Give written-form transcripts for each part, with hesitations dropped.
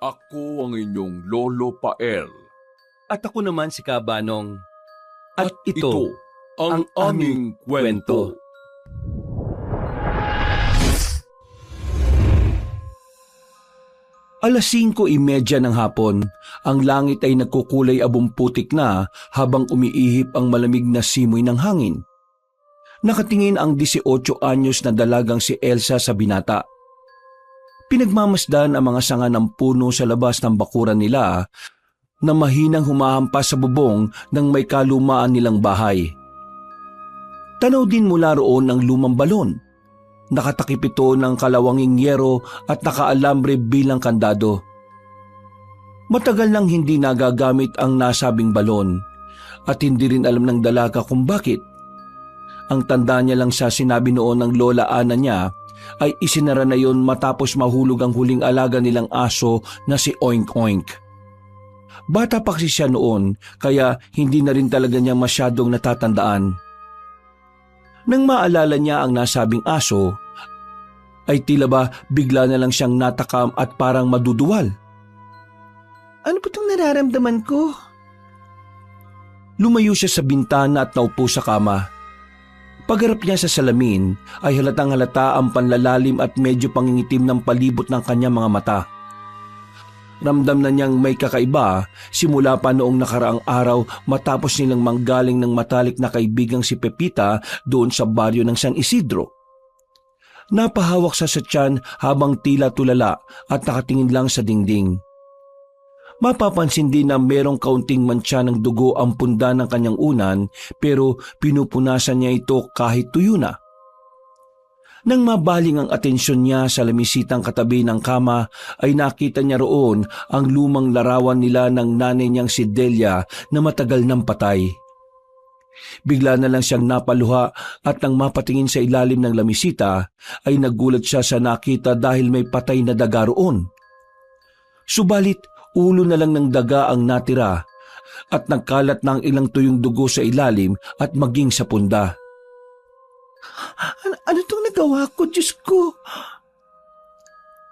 Ako ang inyong Lolo Pael. At ako naman si Kabanong. At ito ang aming kwento. Alas 5:30 ng hapon, ang langit ay nagkukulay abumputik na habang umiihip ang malamig na simoy ng hangin. Nakatingin ang 18 anyos na dalagang si Elsa sa binata. Pinagmamasdan ang mga sanga ng puno sa labas ng bakuran nila na mahinang humahampas sa bubong ng may kalumaan nilang bahay. Tanaw din mula roon ang lumang balon. Nakatakip ito ng kalawanging yero at nakaalambre bilang kandado. Matagal nang hindi nagagamit ang nasabing balon at hindi rin alam ng dalaga kung bakit. Ang tanda niya lang sa sinabi noon ng lola Ana niya ay isinara na yon matapos mahulog ang huling alaga nilang aso na si Oink Oink. Bata pa kasi siya noon kaya hindi na rin talaga niya masyadong natatandaan. Nang maalala niya ang nasabing aso, ay tila ba bigla na lang siyang natakam at parang maduduwal. Ano ba itong nararamdaman ko? Lumayo siya sa bintana at naupo sa kama. Pagharap niya sa salamin ay halatang halata ang panlalalim at medyo pangingitim ng palibot ng kanyang mga mata. Ramdam na niyang may kakaiba simula pa noong nakaraang araw matapos nilang manggaling ng matalik na kaibigang si Pepita doon sa baryo ng San Isidro. Napahawak sa tiyan habang tila tulala at nakatingin lang sa dingding. Mapapansin din na merong kaunting mantsa ng dugo ang punda ng kanyang unan pero pinupunasan niya ito kahit tuyo na. Nang mabaling ang atensyon niya sa lamisitang katabi ng kama ay nakita niya roon ang lumang larawan nila ng nanay niyang si Delia na matagal nang patay. Bigla na lang siyang napaluha at nang mapatingin sa ilalim ng lamisita ay nagulat siya sa nakita dahil may patay na daga roon. Subalit ulo na lang ng daga ang natira at nagkalat na ang ilang tuyong dugo sa ilalim at maging sa punda. Ano itong nagawa ko, Diyos ko?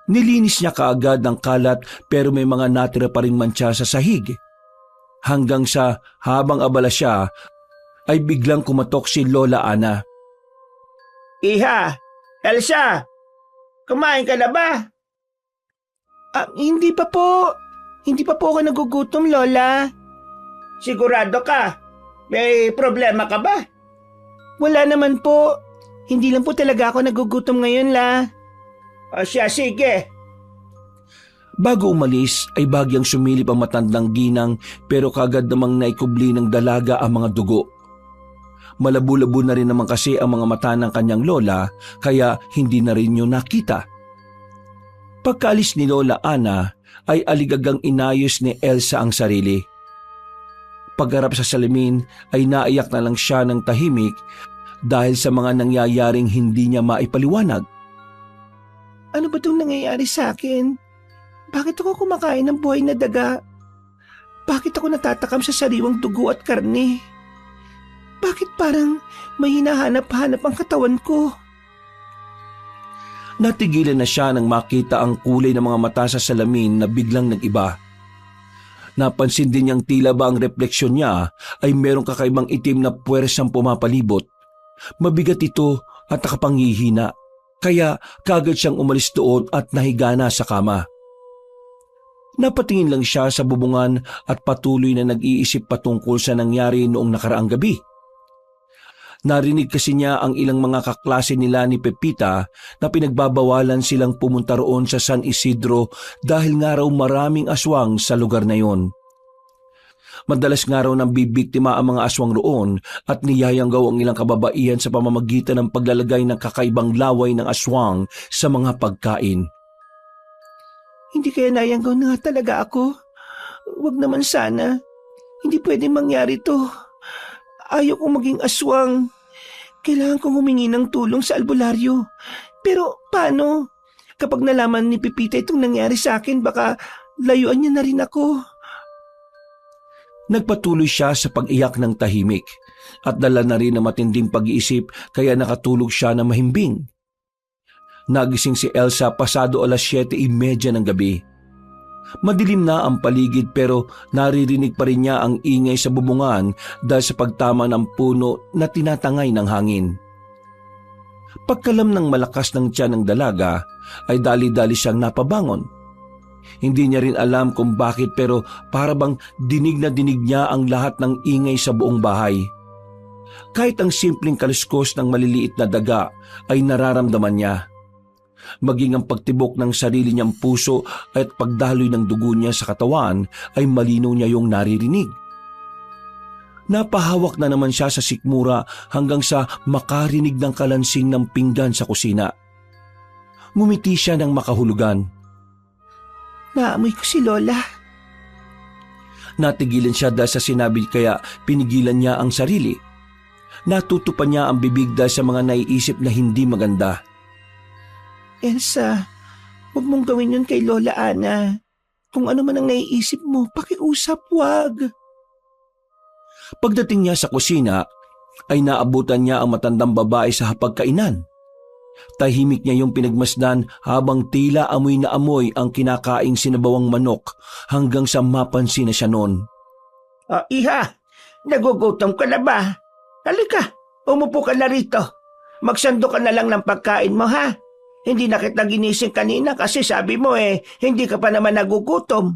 Nilinis niya kaagad ang kalat pero may mga natira pa ring mantsa sa sahig. Hanggang sa habang abala siya ay biglang kumatok si Lola Ana. Iha! Elsa! Kumain ka na ba? Hindi pa po. Hindi pa po ako nagugutom, Lola. Sigurado ka? May problema ka ba? Wala naman po. Hindi lang po talaga ako nagugutom ngayon, La. O siya, sige. Bago umalis ay bagyang sumilip ang matandang ginang pero kagad namang naikubli ng dalaga ang mga dugo. Malabo-labo na rin naman kasi ang mga mata ng kanyang lola kaya hindi na rin yun nakita. Pagkaalis ni Lola Ana ay aligagang inayos ni Elsa ang sarili. Pagharap sa salamin ay naiyak na lang siya ng tahimik dahil sa mga nangyayaring hindi niya maipaliwanag. Ano ba itong nangyayari sa akin? Bakit ako kumakain ng buhay na daga? Bakit ako natatakam sa sariwang dugo at karne? Bakit parang may hinahanap-hanap ang katawan ko? Natigilan na siya nang makita ang kulay ng mga mata sa salamin na biglang nag-iba. Napansin din niyang tila ba ang refleksyon niya ay merong kakaibang itim na puwersang pumapalibot. Mabigat ito at nakapanghihina, kaya kagad siyang umalis doon at nahiga na sa kama. Napatingin lang siya sa bubungan at patuloy na nag-iisip patungkol sa nangyari noong nakaraang gabi. Narinig kasi niya ang ilang mga kaklase nila ni Pepita na pinagbabawalan silang pumunta roon sa San Isidro dahil nga raw maraming aswang sa lugar na yon. Madalas nga raw nang bibiktima ang mga aswang roon at niyayanggaw ang ilang kababaihan sa pamamagitan ng paglalagay ng kakaibang laway ng aswang sa mga pagkain. Hindi kaya nayanggaw na nga talaga ako? Huwag naman sana. Hindi pwede mangyari to. Ayaw kong maging aswang. Kailangan kong humingi ng tulong sa albularyo. Pero paano? Kapag nalaman ni Pepita itong nangyari sa akin, baka layuan niya na rin ako. Nagpatuloy siya sa pag-iyak ng tahimik at dala na rin ng matinding pag-iisip kaya nakatulog siya na mahimbing. Nagising si Elsa pasado alas 7:30 ng gabi. Madilim na ang paligid pero naririnig pa rin niya ang ingay sa bubungan dahil sa pagtama ng puno na tinatangay ng hangin. Pagkalam ng malakas ng tiyan ng dalaga ay dali-dali siyang napabangon. Hindi niya rin alam kung bakit pero para bang dinig na dinig niya ang lahat ng ingay sa buong bahay. Kahit ang simpleng kaluskos ng maliliit na daga ay nararamdaman niya. Maging ang pagtibok ng sarili niyang puso at pagdaloy ng dugo niya sa katawan ay malinaw niya yung naririnig. Napahawak na naman siya sa sikmura hanggang sa makarinig ng kalansing ng pinggan sa kusina. Ngumiti siya ng makahulugan. Naamoy ko si Lola. Natigilan siya dahil sa sinabi kaya pinigilan niya ang sarili. Natutupan niya ang bibig dahil sa mga naiisip na hindi maganda. Elsa, huwag mong gawin yun kay Lola Ana. Kung ano man ang naiisip mo, pakiusap, wag. Pagdating niya sa kusina, ay naabutan niya ang matandang babae sa hapagkainan. Tahimik niya yung pinagmasdan habang tila amoy na amoy ang kinakaing sinabawang manok hanggang sa mapansin na siya noon. Iha, nagugutom ka na ba? Halika, umupo ka na rito. Magsando ka na lang ng pagkain mo, ha? Hindi na kita ginising kanina kasi sabi mo hindi ka pa naman nagugutom.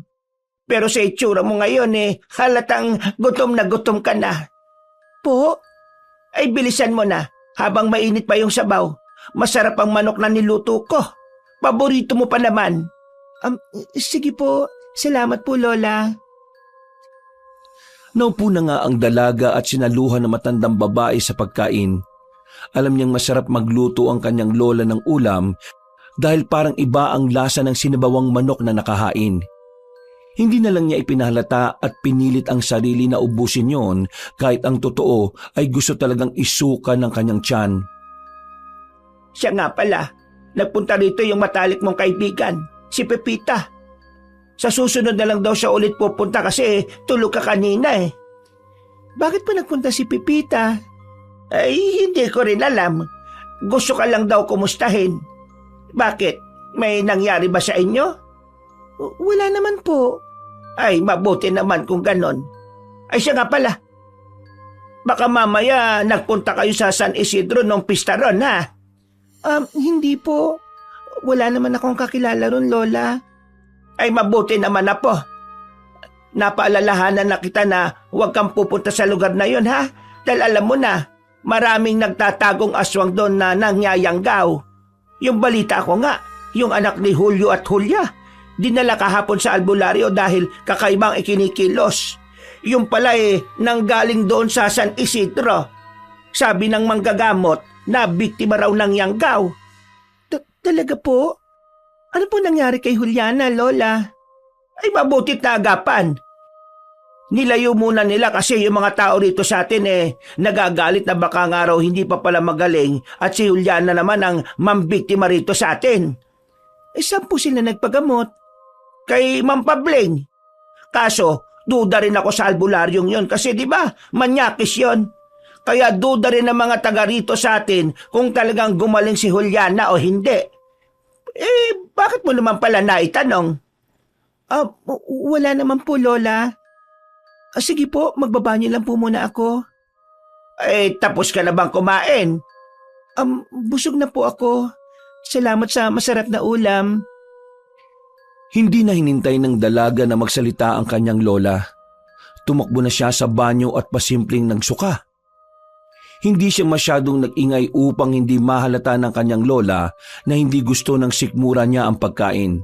Pero sa itsura mo ngayon halatang gutom ka na. Po? Ay bilisan mo na, habang mainit pa yung sabaw. Masarap ang manok na niluto ko. Paborito mo pa naman. Sige po, salamat po Lola. Naupo na nga ang dalaga at sinaluhan ng matandang babae sa pagkain. Alam niyang masarap magluto ang kanyang lola ng ulam dahil parang iba ang lasa ng sinabawang manok na nakahain. Hindi na lang niya ipinahalata at pinilit ang sarili na ubusin yon kahit ang totoo ay gusto talagang isuka ng kanyang tiyan. Siya nga pala, nagpunta rito yung matalik mong kaibigan, si Pepita. Sa susunod na lang daw siya ulit pupunta kasi tulog ka kanina Bakit pa nagpunta si Pepita? Ay, hindi ko rin alam. Gusto ka lang daw kumustahin. Bakit? May nangyari ba sa inyo? Wala naman po. Ay, mabuti naman kung ganon. Ay, siya nga pala. Baka mamaya nagpunta kayo sa San Isidro nung pista ron, ha? Hindi po. Wala naman akong kakilala ron, Lola. Ay, mabuti naman na po. Napaalalahanan na kita na huwag kang pupunta sa lugar na yon, ha? Dahil alam mo na, maraming nagtatagong aswang doon na nangyayanggaw. Yung balita ko nga, yung anak ni Julio at Julia, dinala kahapon sa albularyo dahil kakaibang ikinikilos. Yung pala nanggaling doon sa San Isidro. Sabi ng manggagamot na biktima raw ng yanggaw. Talaga po? Ano po nangyari kay Juliana, Lola? Ay mabutit na agapan. Nilayo muna nila kasi yung mga tao rito sa atin nagagalit na baka nga raw hindi pa pala magaling at si Juliana naman ang mambiktima rito sa atin. Saan po sila nagpagamot? Kay Ma'am Pabling. Kaso, duda rin ako sa albularyong yon kasi di ba manyakis yon. Kaya duda rin ng mga taga rito sa atin kung talagang gumaling si Juliana o hindi. Bakit mo naman pala naitanong? Wala naman po, Lola. Sige po, magbabanyo lang po muna ako. Tapos ka na bang kumain? Busog na po ako. Salamat sa masarap na ulam. Hindi na hinintay ng dalaga na magsalita ang kanyang lola. Tumakbo na siya sa banyo at pasimpleng nagsuka. Hindi siya masyadong nag-ingay upang hindi mahalata ng kanyang lola na hindi gusto ng sikmura niya ang pagkain.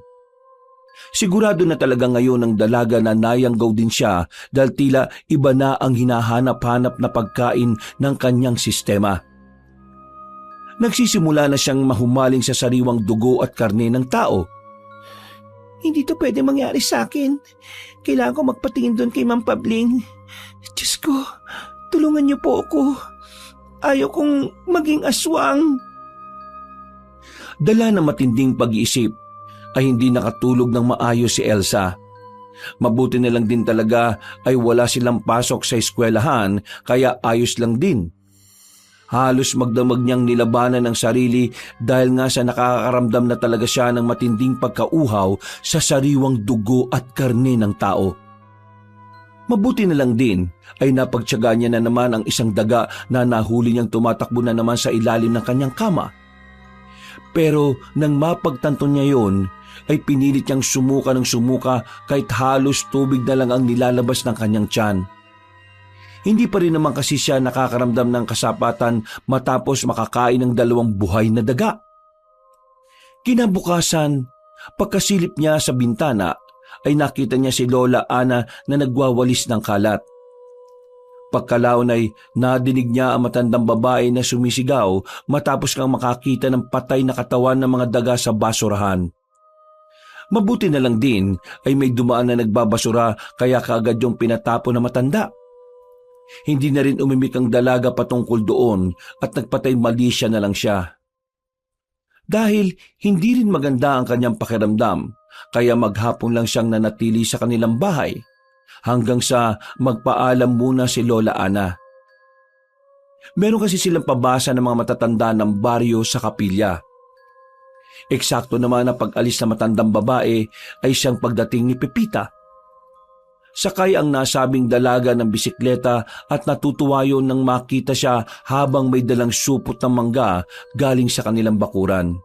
Sigurado na talaga ngayon ng dalaga na nayanggaw din siya dahil tila iba na ang hinahanap-hanap na pagkain ng kanyang sistema. Nagsisimula na siyang mahumaling sa sariwang dugo at karne ng tao. Hindi to pwede mangyari sa akin. Kailangan ko magpatingin doon kay Ma'am Pabling. Diyos ko, tulungan niyo po ako. Ayaw kong maging aswang. Dala ng matinding pag-iisip ay hindi nakatulog ng maayos si Elsa. Mabuti na lang din talaga ay wala silang pasok sa eskwelahan kaya ayos lang din. Halos magdamag niyang nilabanan ang sarili dahil nga sa nakakaramdam na talaga siya ng matinding pagkauhaw sa sariwang dugo at karne ng tao. Mabuti na lang din ay napagtiyaga niya na naman ang isang daga na nahuli niyang tumatakbo na naman sa ilalim ng kanyang kama. Pero nang mapagtanto niya yon, ay pinilit niyang sumuka ng sumuka kahit halos tubig na lang ang nilalabas ng kanyang tiyan. Hindi pa rin naman kasi siya nakakaramdam ng kasapatan matapos makakain ng 2 buhay na daga. Kinabukasan, pagkasilip niya sa bintana, ay nakita niya si Lola Ana na nagwawalis ng kalat. Pagkalaon ay nadinig niya ang matandang babae na sumisigaw matapos kang makakita ng patay na katawan ng mga daga sa basurahan. Mabuti na lang din ay may dumaan na nagbabasura kaya kaagad yung pinatapo na matanda. Hindi na rin umimik ang dalaga patungkol doon at nagpatay malisya na lang siya. Dahil hindi rin maganda ang kanyang pakiramdam, kaya maghapon lang siyang nanatili sa kanilang bahay hanggang sa magpaalam muna si Lola Ana. Meron kasi silang pabasa ng mga matatanda ng baryo sa kapilya. Eksakto naman na pag-alis na matandang babae ay siyang pagdating ni Pepita. Sakay ang nasabing dalaga ng bisikleta at natutuwa yun nang makita siya habang may dalang supot ng mangga galing sa kanilang bakuran.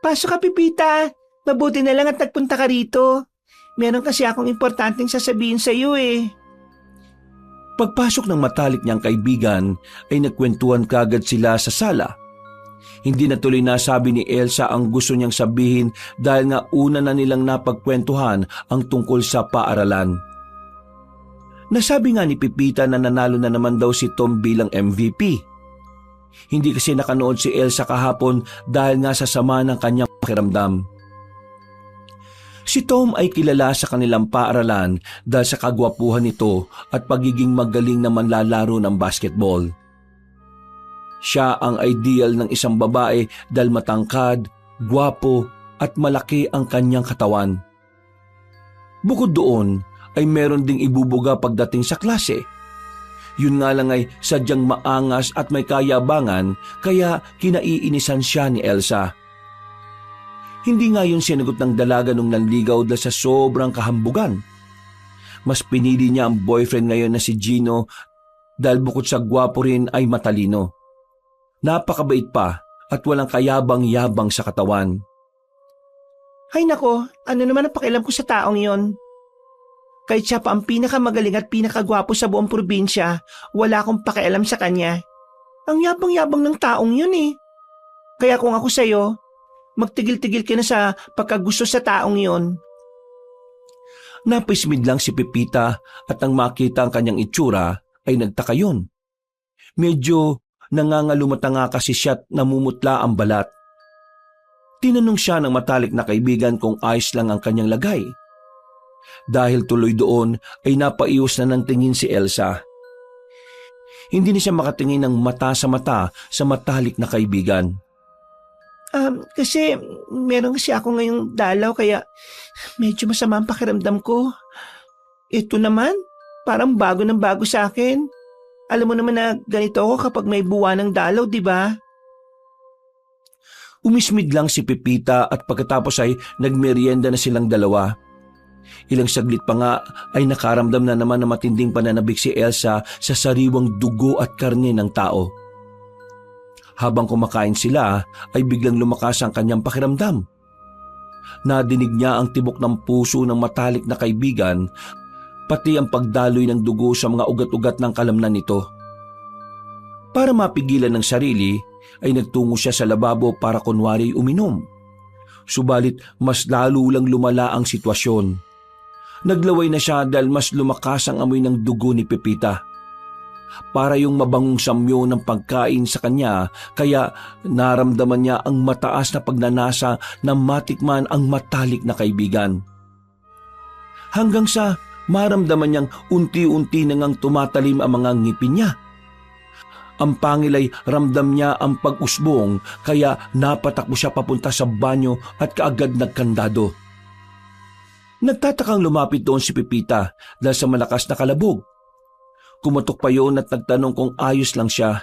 Pasok ka, Pipita. Mabuti na lang at nagpunta ka rito. Meron kasi akong importanteng sasabihin sa iyo eh. Pagpasok ng matalik niyang kaibigan ay nagkwentuhan kagad sila sa sala. Hindi na tuloy nasabi ni Elsa ang gusto niyang sabihin dahil nga una na nilang napagkwentuhan ang tungkol sa paaralan. Nasabi nga ni Pipita na nanalo na naman daw si Tom bilang MVP. Hindi kasi nakanood si Elsa kahapon dahil nga sa sama ng kanyang pakiramdam. Si Tom ay kilala sa kanilang paaralan dahil sa kagwapuhan nito at pagiging magaling na manlalaro ng basketball. Siya ang ideal ng isang babae dahil matangkad, gwapo at malaki ang kanyang katawan. Bukod doon ay meron ding ibubuga pagdating sa klase. Yun nga lang ay sadyang maangas at may kayabangan kaya kinaiinisan siya ni Elsa. Hindi nga yun sinagot ng dalaga nung nanligaw dahil sa sobrang kahambugan. Mas pinili niya ang boyfriend ngayon na si Gino dahil bukod sa gwapo rin ay matalino. Napakabait pa at walang kayabang-yabang sa katawan. Ay nako, ano naman ang pakialam ko sa taong yon? Kahit siya pa ang pinakamagaling at pinakagwapo sa buong probinsya, wala akong pakialam sa kanya. Ang yabang-yabang ng taong yun eh. Kaya kung ako sa'yo, magtigil-tigil ka na sa pagkagusto sa taong yon. Napismid lang si Pepita at nang makita ang kanyang itsura ay nagtaka yun. Medyo nangangalumata nga kasi siya at namumutla ang balat. Tinanong siya ng matalik na kaibigan kung ayos lang ang kanyang lagay. Dahil tuloy doon ay napaiwas na ng tingin si Elsa. Hindi na siya makatingin ng mata sa matalik na kaibigan. Kasi meron kasi ako ngayong dalaw kaya medyo masama ang pakiramdam ko. Ito naman, parang bago ng bago sa akin. Alam mo naman na ganito ako kapag may buwan ng dalaw, di ba? Umismid lang si Pepita at pagkatapos ay nagmerienda na silang dalawa. Ilang saglit pa nga ay nakaramdam na naman na matinding pananabik si Elsa sa sariwang dugo at karne ng tao. Habang kumakain sila ay biglang lumakas ang kanyang pakiramdam. Nadinig niya ang tibok ng puso ng matalik na kaibigan pati ang pagdaloy ng dugo sa mga ugat-ugat ng kalamnan nito. Para mapigilan ng sarili, ay nagtungo siya sa lababo para kunwari uminom. Subalit mas lalo lang lumala ang sitwasyon. Naglaway na siya dahil mas lumakas ang amoy ng dugo ni Pepita. Para yung mabangong samyo ng pagkain sa kanya, kaya naramdaman niya ang mataas na pagnanasa na matikman ang matalik na kaibigan. Hanggang sa maramdaman niyang unti-unti na ngang tumatalim ang mga ngipin niya. Ang pangil ay ramdam niya ang pag-usbong kaya napatakbo siya papunta sa banyo at kaagad nagkandado. Nagtatakang lumapit doon si Pepita dahil sa malakas na kalabog. Kumatok pa yun at nagtanong kung ayos lang siya.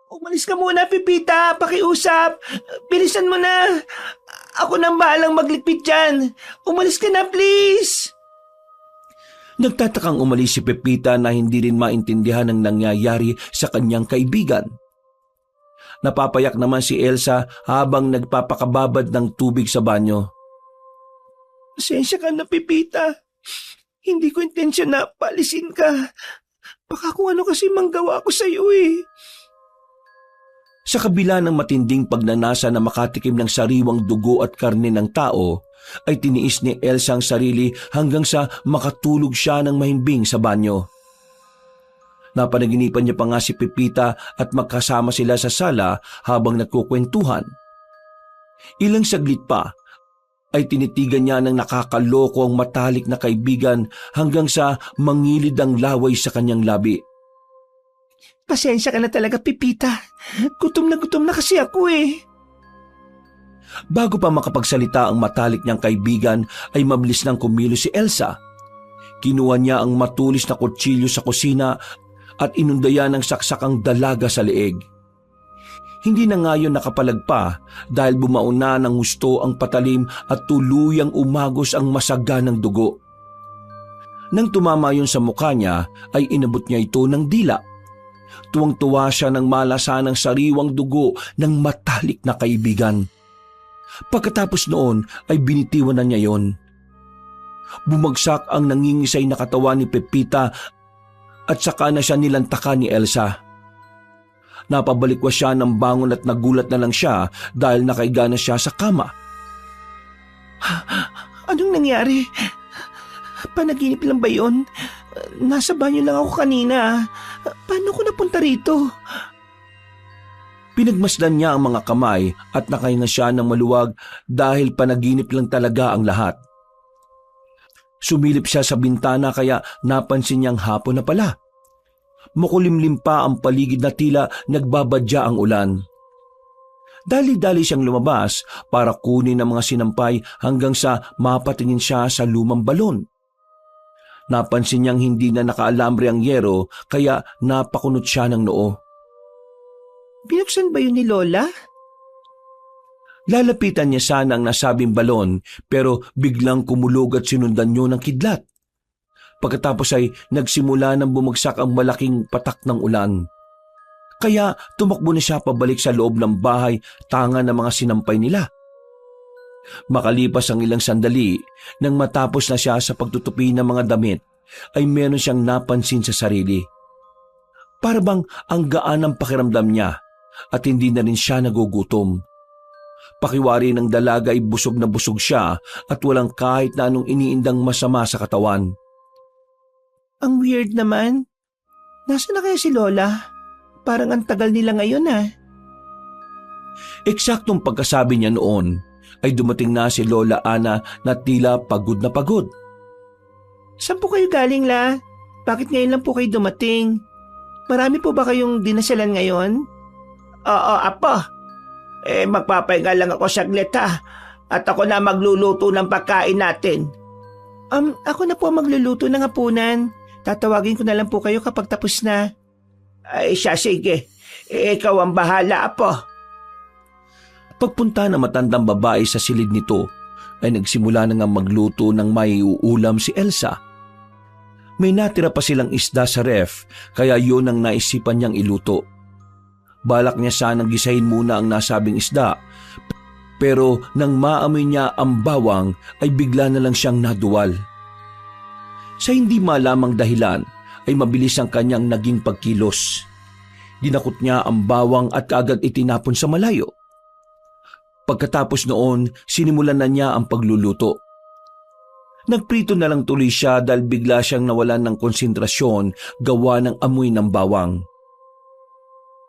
Umalis ka muna, Pipita. Pakiusap. Bilisan mo na. Ako nang bahalang magligpit dyan. Umalis ka na, please. Nagtatakang umalis si Pepita na hindi rin maintindihan ang nangyayari sa kanyang kaibigan. Napapayak naman si Elsa habang nagpapakababad ng tubig sa banyo. Pasensya ka na, Pipita. Hindi ko intensyon na paalisin ka. Baka kung ano kasi manggawa ko sa iyo eh. Sa kabila ng matinding pagnanasa na makatikim ng sariwang dugo at karne ng tao, ay tiniis ni Elsa ang sarili hanggang sa makatulog siya ng mahimbing sa banyo. Napanaginipan niya pa nga si Pepita at magkasama sila sa sala habang nagkukwentuhan. Ilang saglit pa ay tinitigan niya ng nakakaloko ang matalik na kaibigan hanggang sa mangilid ang laway sa kanyang labi. Pasensya ka na talaga, Pipita. Gutom na kasi ako eh. Bago pa makapagsalita ang matalik niyang kaibigan ay mabilis nang kumilos si Elsa. Kinuha niya ang matulis na kutsilyo sa kusina at inundaya ng saksakang dalaga sa leeg. Hindi na ngayon nakapalagpa dahil bumaon na ng husto ang patalim at tuluyang umagos ang masaganang dugo. Nang tumama yun sa mukha niya ay inabot niya ito ng dila. Tuwang-tuwa siya nang malasa ng sariwang dugo ng matalik na kaibigan. Pagkatapos noon ay binitiwan na niya yon. Bumagsak ang nangingisay na katawan ni Pepita at saka na siya nilantakan ni Elsa. Napabalikwa siya ng bangon at nagulat na lang siya dahil nakaiga na siya sa kama. Anong nangyari? Panaginip lang ba yun? Nasa banyo lang ako kanina. Paano ko napunta rito? Pinagmasdan niya ang mga kamay at nakahinga siya ng maluwag dahil panaginip lang talaga ang lahat. Sumilip siya sa bintana kaya napansin niyang hapon na pala. Makulimlim pa ang paligid na tila nagbabadya ang ulan. Dali-dali siyang lumabas para kunin ang mga sinampay hanggang sa mapatingin siya sa lumang balon. Napansin niyang hindi na nakaalambre ang yero kaya napakunot siya ng noo. Binuksan ba yun ni Lola? Lalapitan niya sana ang nasabing balon pero biglang kumulog at sinundan niyo ng kidlat. Pagkatapos ay nagsimula ng bumagsak ang malaking patak ng ulan. Kaya tumakbo na siya pabalik sa loob ng bahay tanga ng mga sinampay nila. Makalipas ang ilang sandali, nang matapos na siya sa pagtutupi ng mga damit, ay meron siyang napansin sa sarili. Para bang ang gaan ng pakiramdam niya at hindi na rin siya nagugutom. Pakiwari ng dalaga ay busog na busog siya at walang kahit na anong iniindang masama sa katawan. Ang weird naman. Nasaan na kaya si Lola? Parang ang tagal nila ngayon ah. Eksaktong pagkasabi niya noon, ay dumating na si Lola Ana na tila pagod na pagod. Saan po kayo galing, La? Bakit ngayon lang po kayo dumating? Marami po ba kayong dinasalan ngayon? Oo, Apo. Magpapahinga lang ako saglit ha. At ako na magluluto ng pagkain natin. Ako na po magluluto ng hapunan. Tatawagin ko na lang po kayo kapag tapos na. Ay siya, sige. Ikaw ang bahala, Apo. Pagpunta ng matandang babae sa silid nito, ay nagsimula na nga magluto ng may uulam si Elsa. May natira pa silang isda sa ref, kaya yun ang naisipan niyang iluto. Balak niya sanang gisahin muna ang nasabing isda, pero nang maamoy niya ang bawang ay bigla na lang siyang naduwal. Sa hindi malamang dahilan ay mabilis ang kanyang naging pagkilos. Dinakot niya ang bawang at kaagad itinapon sa malayo. Pagkatapos noon, sinimulan na niya ang pagluluto. Nagprito na lang tuloy siya dahil bigla siyang nawalan ng konsentrasyon gawa ng amoy ng bawang.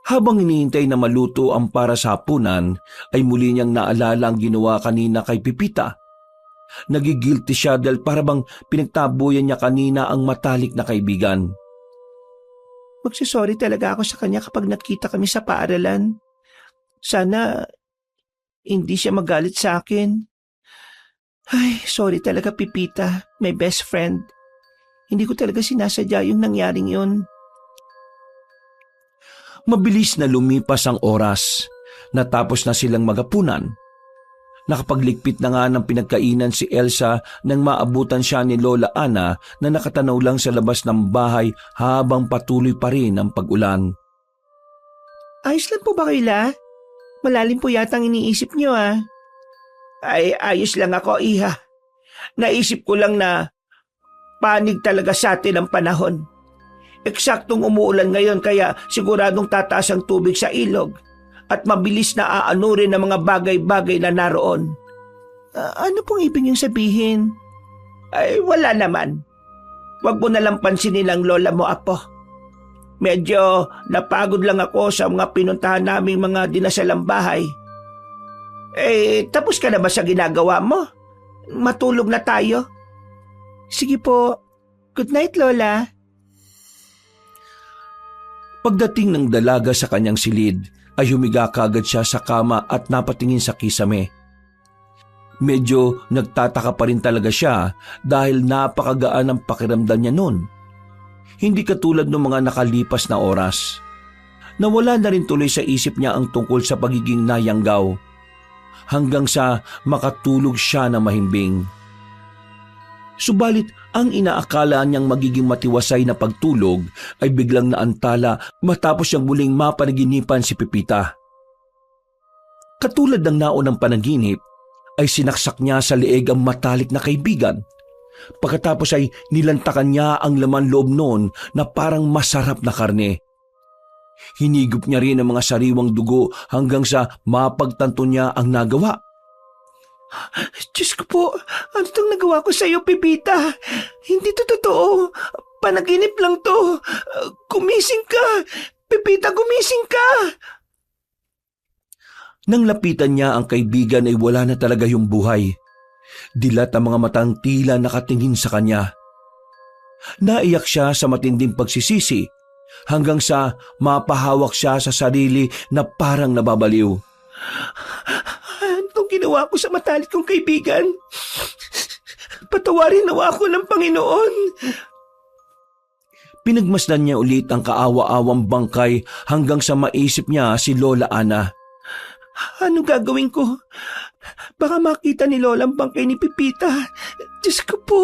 Habang hinihintay na maluto ang para sa hapunan, ay muli niyang naalala ang ginawa kanina kay Pepita. Nagigilty siya dahil parabang pinagtabuyan niya kanina ang matalik na kaibigan. Magsasorry talaga ako sa kanya kapag nakita kami sa paaralan. Sana hindi siya magalit sa akin. Ay, sorry talaga Pepita, my best friend. Hindi ko talaga sinasadya yung nangyaring yun. Mabilis na lumipas ang oras. Natapos na silang magapunan. Nakapagligpit na nga ng pinagkainan si Elsa nang maabutan siya ni Lola Ana na nakatanaw lang sa labas ng bahay habang patuloy pa rin ang pag-ulan. Ayos lang po ba kayo, La? Malalim po yata ang iniisip niyo, ah. Ay, ayos lang ako, Iha. Naisip ko lang na panig talaga sa atin ang panahon. Eksaktong umuulan ngayon kaya siguradong tataas ang tubig sa ilog at mabilis na aanurin ang mga bagay-bagay na naroon. Ano pong ibig niyong sabihin? Ay, wala naman. Huwag mo nalang pansinin ang lola mo, Apo. Medyo napagod lang ako sa mga pinuntahan naming mga dinasalang bahay. Tapos ka na ba sa ginagawa mo? Matulog na tayo. Sige po. Good night, Lola. Pagdating ng dalaga sa kanyang silid, ay humiga kagad siya sa kama at napatingin sa kisame. Medyo nagtataka pa rin talaga siya dahil napakagaan ang pakiramdam niya noon. Hindi katulad ng mga nakalipas na oras. Nawala na rin tuloy sa isip niya ang tungkol sa pagiging nayanggaw hanggang sa makatulog siya na mahimbing. Subalit ang inaakala niyang magiging matiwasay na pagtulog ay biglang naantala matapos siyang muling mapanaginipan si Pepita. Katulad ng naunang panaginip ay sinaksak niya sa leeg ang matalik na kaibigan. Pagkatapos ay nilantakan niya ang laman loob noon na parang masarap na karne. Hinigop niya rin ang mga sariwang dugo hanggang sa mapagtanto niya ang nagawa. Diyos ko po, ano itong nagawa ko sa iyo, Pepita? Hindi to totoo. Panaginip lang to. Gumising ka. Pepita, gumising ka. Nang lapitan niya ang kaibigan ay wala na talaga yung buhay. Dilat ang mga matang tila nakatingin sa kanya. Naiyak siya sa matinding pagsisisi hanggang sa mapahawak siya sa sarili na parang nababaliw. Anong ginawa ko sa matalik kong kaibigan? Patawarin nawa ako ng Panginoon. Pinagmasdan niya ulit ang kaawa-awang bangkay hanggang sa maisip niya si Lola Ana. Anong gagawin ko? Baka makita ni Lola ang bangkay ni Pepita. Diyos ko po.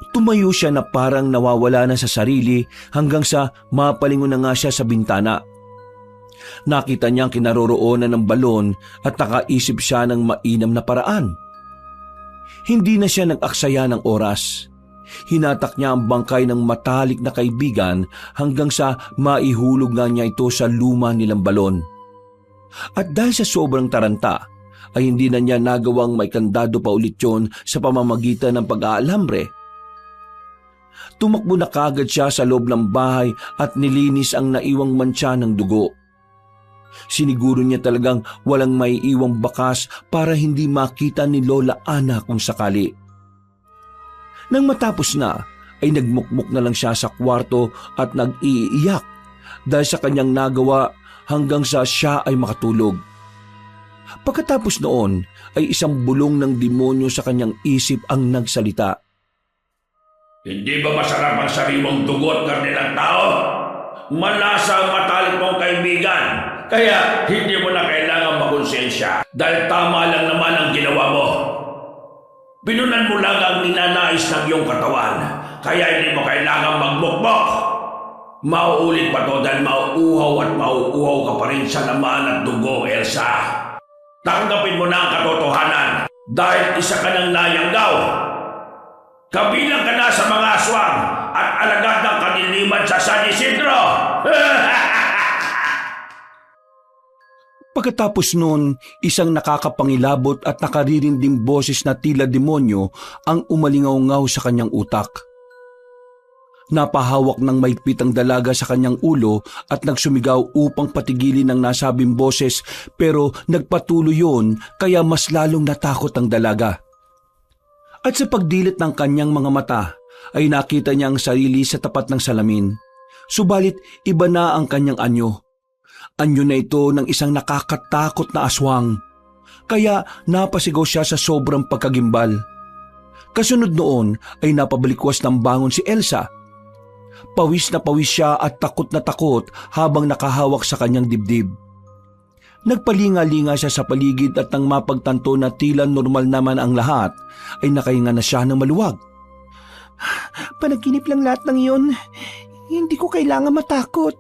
Tumayo siya na parang nawawala na sa sarili hanggang sa mapalingon na nga siya sa bintana. Nakita niya ang kinaroroonan ng balon at nakaisip siya ng mainam na paraan. Hindi na siya nag-aksaya ng oras. Hinatak niya ang bangkay ng matalik na kaibigan hanggang sa maihulog nga niya ito sa luma nilang balon. At dahil sa sobrang taranta, ay hindi na niya nagawang maikandado pa ulit yun sa pamamagitan ng pag-aalambre. Tumakbo na kagad siya sa loob ng bahay at nilinis ang naiwang mantsa ng dugo. Siniguro niya talagang walang maiiwang bakas para hindi makita ni Lola Ana kung sakali. Nang matapos na, ay nagmukmuk na lang siya sa kwarto at nag-iiyak dahil sa kanyang nagawa hanggang sa siya ay makatulog. Pagkatapos noon ay isang bulong ng demonyo sa kanyang isip ang nagsalita. Hindi ba masarap ang sariwang dugo at karne ng tao? Malasa ang matalik mong kaibigan, kaya hindi mo na kailangan makonsensya dahil tama lang naman ang ginawa mo. Binunan mo lang ang ninanais ng iyong katawan, kaya hindi mo kailangan magmukmok. Mauulit pa to dahil mauuhaw at mauuhaw ka pa rin sa laman at dugo, Elsa. Tanggapin mo na ang katotohanan dahil isa ka ng nayanggaw. Kabilang ka na sa mga aswang at alagad ng kaniliman sa San Isidro. Pagkatapos noon, isang nakakapangilabot at nakaririnding boses na tila demonyo ang umalingaw-ngaw sa kanyang utak. Napahawak ng maigpit ang dalaga sa kanyang ulo at nagsumigaw upang patigilin ang nasabing boses, pero nagpatuloy yun kaya mas lalong natakot ang dalaga. At sa pagdilit ng kanyang mga mata ay nakita niya ang sarili sa tapat ng salamin. Subalit iba na ang kanyang anyo. Anyo na ito ng isang nakakatakot na aswang. Kaya napasigaw siya sa sobrang pagkagimbal. Kasunod noon ay napabalikwas ng bangon si Elsa. Pawis na pawis siya at takot na takot habang nakahawak sa kanyang dibdib. Nagpalinga-linga siya sa paligid at nang mapagtanto na tila normal naman ang lahat, ay nakahinga na siya ng maluwag. Panaginip lang lahat ng yun. Hindi ko kailangan matakot.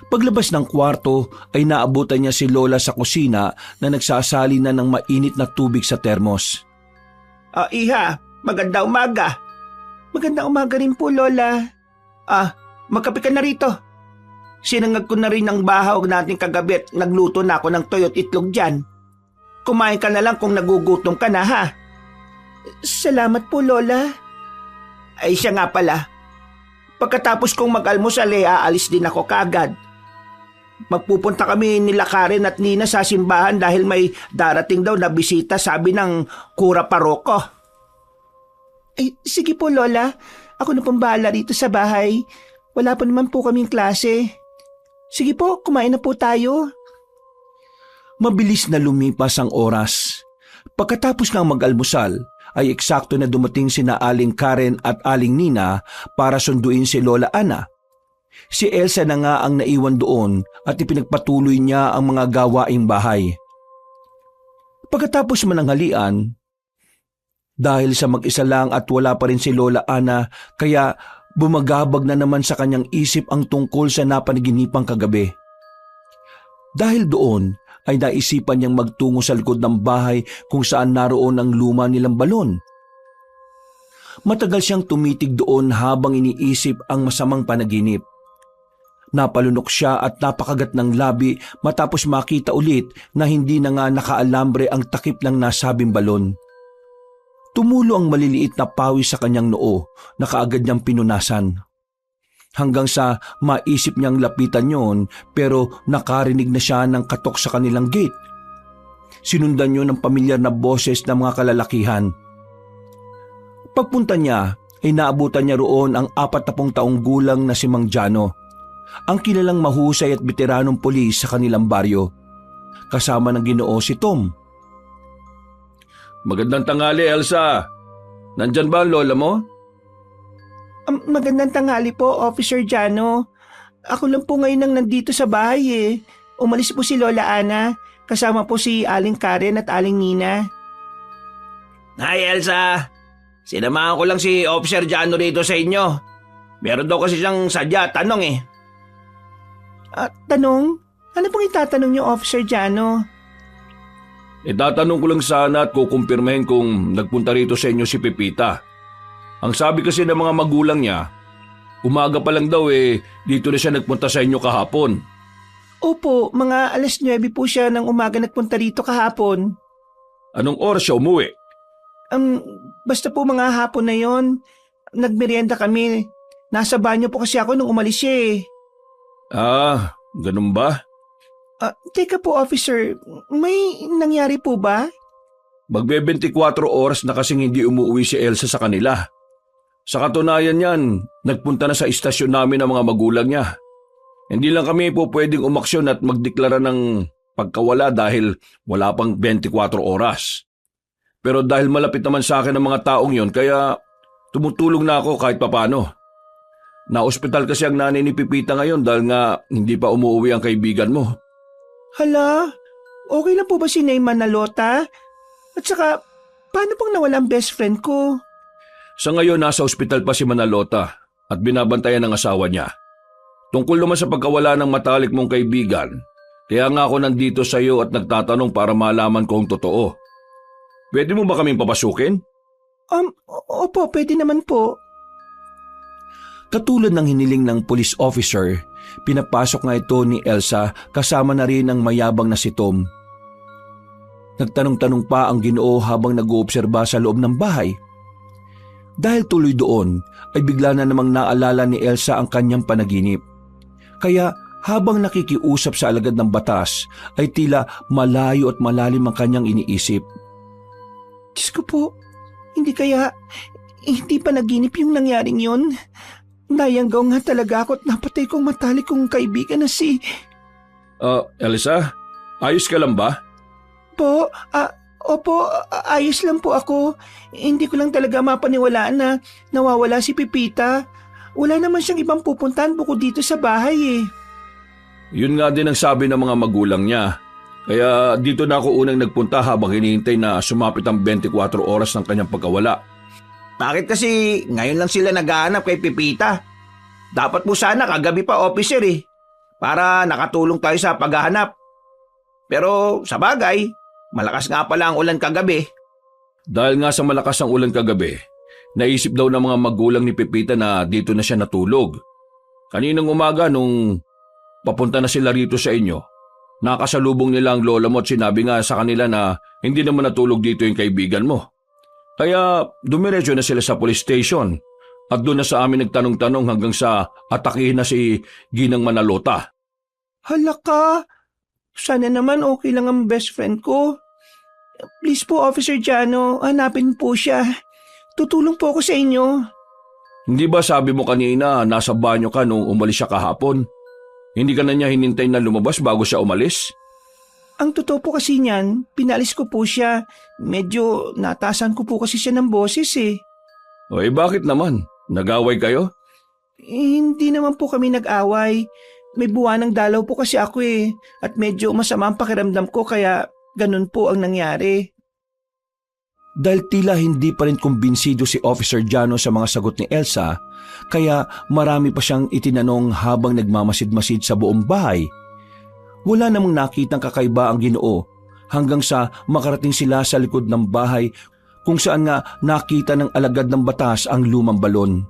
Paglabas ng kwarto ay naabutan niya si Lola sa kusina na nagsasali na ng mainit na tubig sa termos. Iha, maganda umaga. Magandang umaga rin po, Lola. Magkape ka na rito. Sinangag ko na rin ang bahaw natin kagabi at nagluto na ako ng toyo't itlog dyan. Kumain ka na lang kung nagugutom ka na, ha? Salamat po, Lola. Ay siya nga pala. Pagkatapos kong mag-almusal aalis din ako kaagad. Magpupunta kami nila Karen at Nina sa simbahan dahil may darating daw na bisita, sabi ng Kura Paroko. Ay, sige po, Lola. Ako na pong bahala rito sa bahay. Wala pa naman po kaming klase. Sige po, kumain na po tayo. Mabilis na lumipas ang oras. Pagkatapos ng mag-almusal, ay eksakto na dumating sina Aling Karen at Aling Nina para sunduin si Lola Ana. Si Elsa na nga ang naiwan doon at ipinagpatuloy niya ang mga gawaing bahay. Pagkatapos mananghalian, dahil sa mag-isa lang at wala pa rin si Lola Ana, kaya bumagabag na naman sa kanyang isip ang tungkol sa napanaginipang kagabi. Dahil doon ay naisipan niyang magtungo sa likod ng bahay kung saan naroon ang luma nilang balon. Matagal siyang tumitig doon habang iniisip ang masamang panaginip. Napalunok siya at napakagat ng labi matapos makita ulit na hindi na nga nakaalambre ang takip ng nasabing balon. Tumulo ang maliliit na pawis sa kanyang noo na kaagad niyang pinunasan. Hanggang sa maisip niyang lapitan yon pero nakarinig na siya ng katok sa kanilang gate. Sinundan niyo ng pamilyar na boses ng mga kalalakihan. Pagpunta niya ay naabutan niya roon ang 40 taong gulang na si Mang Jano, ang kilalang mahusay at veteranong pulis sa kanilang baryo. Kasama ng Ginoo si Tom. Magandang tanghali, Elsa. Nandyan ba ang lola mo? Magandang tanghali po, Officer Jano. Ako lang po ngayon ang nandito sa bahay eh. Umalis po si Lola Ana, kasama po si Aling Karen at Aling Nina. Hi, Elsa. Sinamahan ko lang si Officer Jano rito sa inyo. Meron daw kasi siyang sadya tanong eh. Tanong? Ano pong itatanong niyo, Officer Jano? Itatanong ko lang sana at kukumpirmahin kung nagpunta rito sa inyo si Pepita. Ang sabi kasi ng mga magulang niya, umaga pa lang daw dito na siya nagpunta sa inyo kahapon. Opo, mga 9:00 po siya ng umaga nagpunta rito kahapon. Anong oras siya umuwi? Basta po mga hapon na yon. Nagmerienda kami. Nasa banyo po kasi ako nung umalis siya eh. Ganun ba? Teka po, officer, may nangyari po ba? Magbe-24 oras na kasing hindi umuwi si Elsa sa kanila. Sa katunayan yan, nagpunta na sa istasyon namin ang mga magulang niya. Hindi lang kami po pwedeng umaksyon at magdeklara ng pagkawala dahil wala pang 24 oras. Pero dahil malapit naman sa akin ang mga taong yon, kaya tumutulong na ako kahit papano. Na-ospital kasi ang nanay ni Pipita ngayon dahil nga hindi pa umuwi ang kaibigan mo. Hala, okay lang po ba si Nay Manalota? At saka, paano pang nawala ang best friend ko? Sa ngayon, nasa ospital pa si Manalota at binabantayan ng asawa niya. Tungkol naman sa pagkawala ng matalik mong kaibigan, kaya nga ako nandito sa iyo at nagtatanong para malaman ko ang totoo. Pwede mo ba kaming papasukin? Opo, pwede naman po. Katulad ng hiniling ng police officer, pinapasok nga ito ni Elsa kasama na rin ang mayabang na si Tom. Nagtanong-tanong pa ang Ginoo habang nag-oobserba sa loob ng bahay. Dahil tuloy doon ay bigla na namang naalala ni Elsa ang kanyang panaginip. Kaya habang nakikiusap sa alagad ng batas ay tila malayo at malalim ang kanyang iniisip. Diyos ko po, hindi pa naginip yung nangyaring yun. Nayanggaw nga talaga ako at napatay kong matalik kong kaibigan na si... Elsa, ayos ka lang ba? Po, Opo, ayos lang po ako. Hindi ko lang talaga mapaniwalaan na nawawala si Pepita. Wala naman siyang ibang pupuntahan bukod dito sa bahay eh. Yun nga din ang sabi ng mga magulang niya. Kaya dito na ako unang nagpunta habang hinihintay na sumapit ang 24 oras ng kanyang pagkawala. Bakit kasi ngayon lang sila naghahanap kay Pepita? Dapat po sana kagabi pa, officer eh. Para nakatulong tayo sa paghahanap. Pero sa bagay, malakas nga pala ang ulan kagabi. Dahil nga sa malakas ang ulan kagabi, naisip daw ng mga magulang ni Pepita na dito na siya natulog. Kaninang umaga nung papunta na sila rito sa inyo, nakasalubong nila ang lola mo at sinabi nga sa kanila na hindi naman natulog dito yung kaibigan mo. Kaya dumiretso na sila sa police station at doon na sa amin nagtanong-tanong hanggang sa atakihin na si Ginang Manalota. Hala ka! Sana naman okay lang ang best friend ko. Please po, Officer Jano, hanapin po siya. Tutulong po ako sa inyo. Hindi ba sabi mo kanina nasa banyo ka nung umalis siya kahapon? Hindi ka na niya hinintay na lumabas bago siya umalis? Ang totoo po kasi niyan, pinalis ko po siya. Medyo natasan ko po kasi siya ng boses eh. O bakit naman? Nag-away kayo? Hindi naman po kami nag-away. May buwanang dalaw po kasi ako eh. At medyo masama ang pakiramdam ko kaya ganun po ang nangyari. Dahil tila hindi pa rin kumbinsido si Officer Jano sa mga sagot ni Elsa, kaya marami pa siyang itinanong habang nagmamasid-masid sa buong bahay. Wala namang nakitang kakaiba ang Ginoo hanggang sa makarating sila sa likod ng bahay kung saan nga nakita ng alagad ng batas ang lumang balon.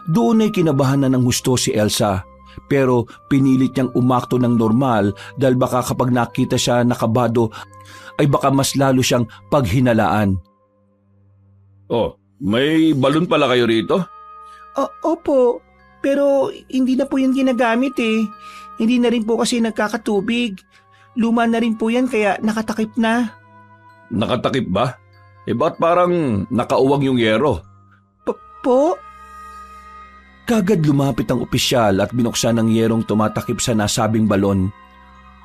Doon ay kinabahan na ng husto si Elsa, pero pinilit niyang umakto ng normal dahil baka kapag nakita siya nakabado ay baka mas lalo siyang paghinalaan. Oh, may balon pala kayo rito? Opo, pero hindi na po yan ginagamit eh. Hindi na rin po kasi nagkakatubig. Luma na rin po yan kaya nakatakip na. Nakatakip ba? Ba't parang nakauwag yung yero? Po? Kagad lumapit ang opisyal at binuksan ang yerong tumatakip sa nasabing balon.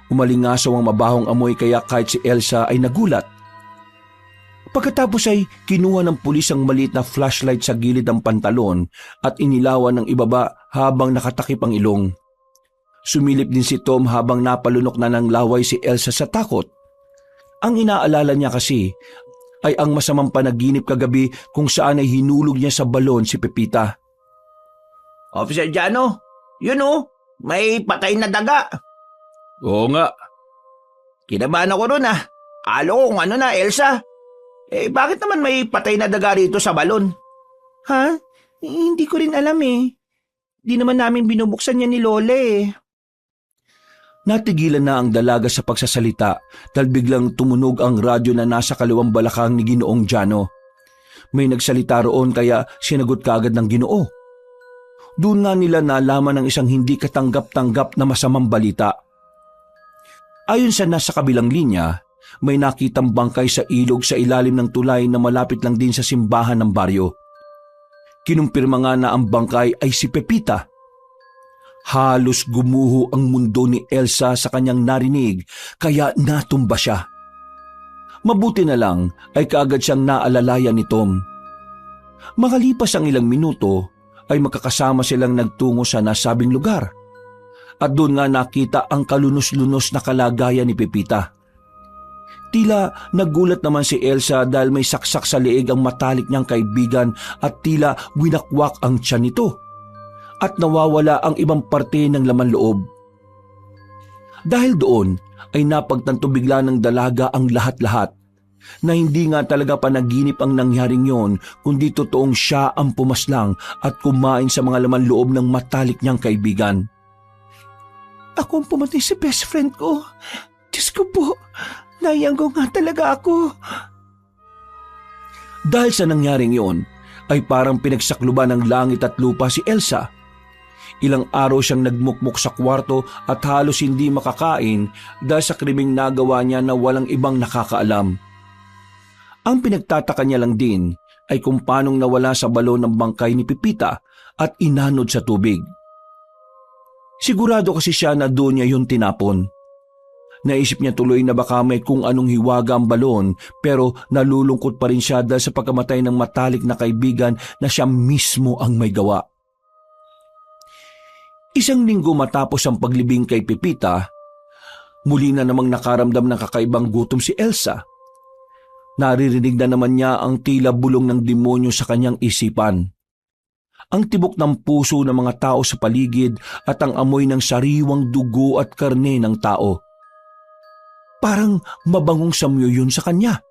Umalingasaw ang mabahong amoy kaya kahit si Elsa ay nagulat. Pagkatapos ay kinuha ng pulis ang maliit na flashlight sa gilid ng pantalon at inilawan ng ibaba habang nakatakip ang ilong. Sumilip din si Tom habang napalunok na ng laway si Elsa sa takot. Ang inaalala niya kasi ay ang masamang panaginip kagabi kung saan ay hinulog niya sa balon si Pepita. Officer Jano, yun oh, may patay na daga. Oo nga. Kinabahan ako ron ah. Kala ko kung ano na, Elsa. Bakit naman may patay na daga rito sa balon? Ha? Hindi ko rin alam eh. Di naman namin binubuksan yan ni Lola eh. Natigilan na ang dalaga sa pagsasalita dahil biglang tumunog ang radyo na nasa kaliwang balakang ni Ginoong Jano. May nagsalita roon kaya sinagot kaagad ng Ginoo. Doon nga nila nalaman ng isang hindi katanggap-tanggap na masamang balita. Ayon sa nasa kabilang linya, may nakitang bangkay sa ilog sa ilalim ng tulay na malapit lang din sa simbahan ng baryo. Kinumpirma nga na ang bangkay ay si Pepita. Halos gumuho ang mundo ni Elsa sa kanyang narinig kaya natumba siya. Mabuti na lang ay kaagad siyang naalalayan ni Tom. Makalipas ang ilang minuto ay magkakasama silang nagtungo sa nasabing lugar. At doon nga nakita ang kalunos-lunos na kalagayan ni Pepita. Tila nagulat naman si Elsa dahil may saksak sa leeg ang matalik niyang kaibigan at tila winakwak ang tiyan nito. At nawawala ang ibang parte ng laman loob. Dahil doon ay napagtanto bigla ng dalaga ang lahat-lahat na hindi nga talaga panaginip ang nangyaring yon kundi totoong siya ang pumaslang at kumain sa mga laman loob ng matalik niyang kaibigan. Ako ang pumatay sa best friend ko. Diyos ko po, nayanggo nga talaga ako. Dahil sa nangyaring yon ay parang pinagsakluban ng langit at lupa si Elsa. Ilang araw siyang nagmukmuk sa kwarto at halos hindi makakain dahil sa krimeng nagawa niya na walang ibang nakakaalam. Ang pinagtataka niya lang din ay kung paanong nawala sa balon ng bangkay ni Pepita at inanod sa tubig. Sigurado kasi siya na doon niya yun tinapon. Naisip niya tuloy na baka may kung anong hiwaga ang balon pero nalulungkot pa rin siya dahil sa pagkamatay ng matalik na kaibigan na siya mismo ang may gawa. Isang linggo matapos ang paglibing kay Pepita, muli na namang nakaramdam ng kakaibang gutom si Elsa. Naririnig na naman niya ang tila bulong ng demonyo sa kanyang isipan. Ang tibok ng puso ng mga tao sa paligid at ang amoy ng sariwang dugo at karne ng tao. Parang mabangong samyo yun sa kanya.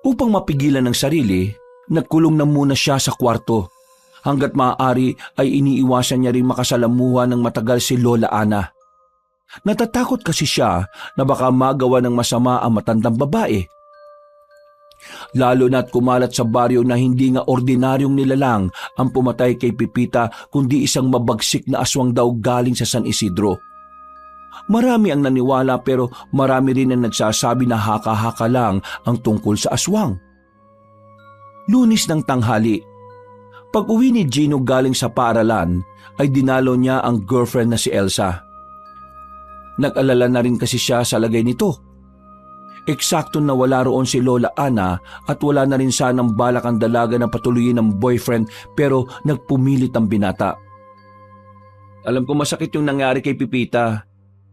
Upang mapigilan ng sarili, nagkulong na muna siya sa kwarto. Hanggat maaari ay iniiwasan niya rin makasalamuha ng matagal si Lola Ana. Natatakot kasi siya na baka magawa ng masama ang matandang babae. Lalo na't kumalat sa baryo na hindi nga ordinaryong nilalang ang pumatay kay Pepita kundi isang mabagsik na aswang daw galing sa San Isidro. Marami ang naniwala pero marami rin ang nagsasabi na haka-haka lang ang tungkol sa aswang. Lunes ng tanghali. Pag-uwi ni Gino galing sa paaralan ay dinalo niya ang girlfriend na si Elsa. Nag-alala na rin kasi siya sa lagay nito. Eksakto na wala roon si Lola Ana at wala na rin sanang balak ang dalaga na patuloyin ng boyfriend pero nagpumilit ang binata. Alam ko masakit yung nangyari kay Pepita,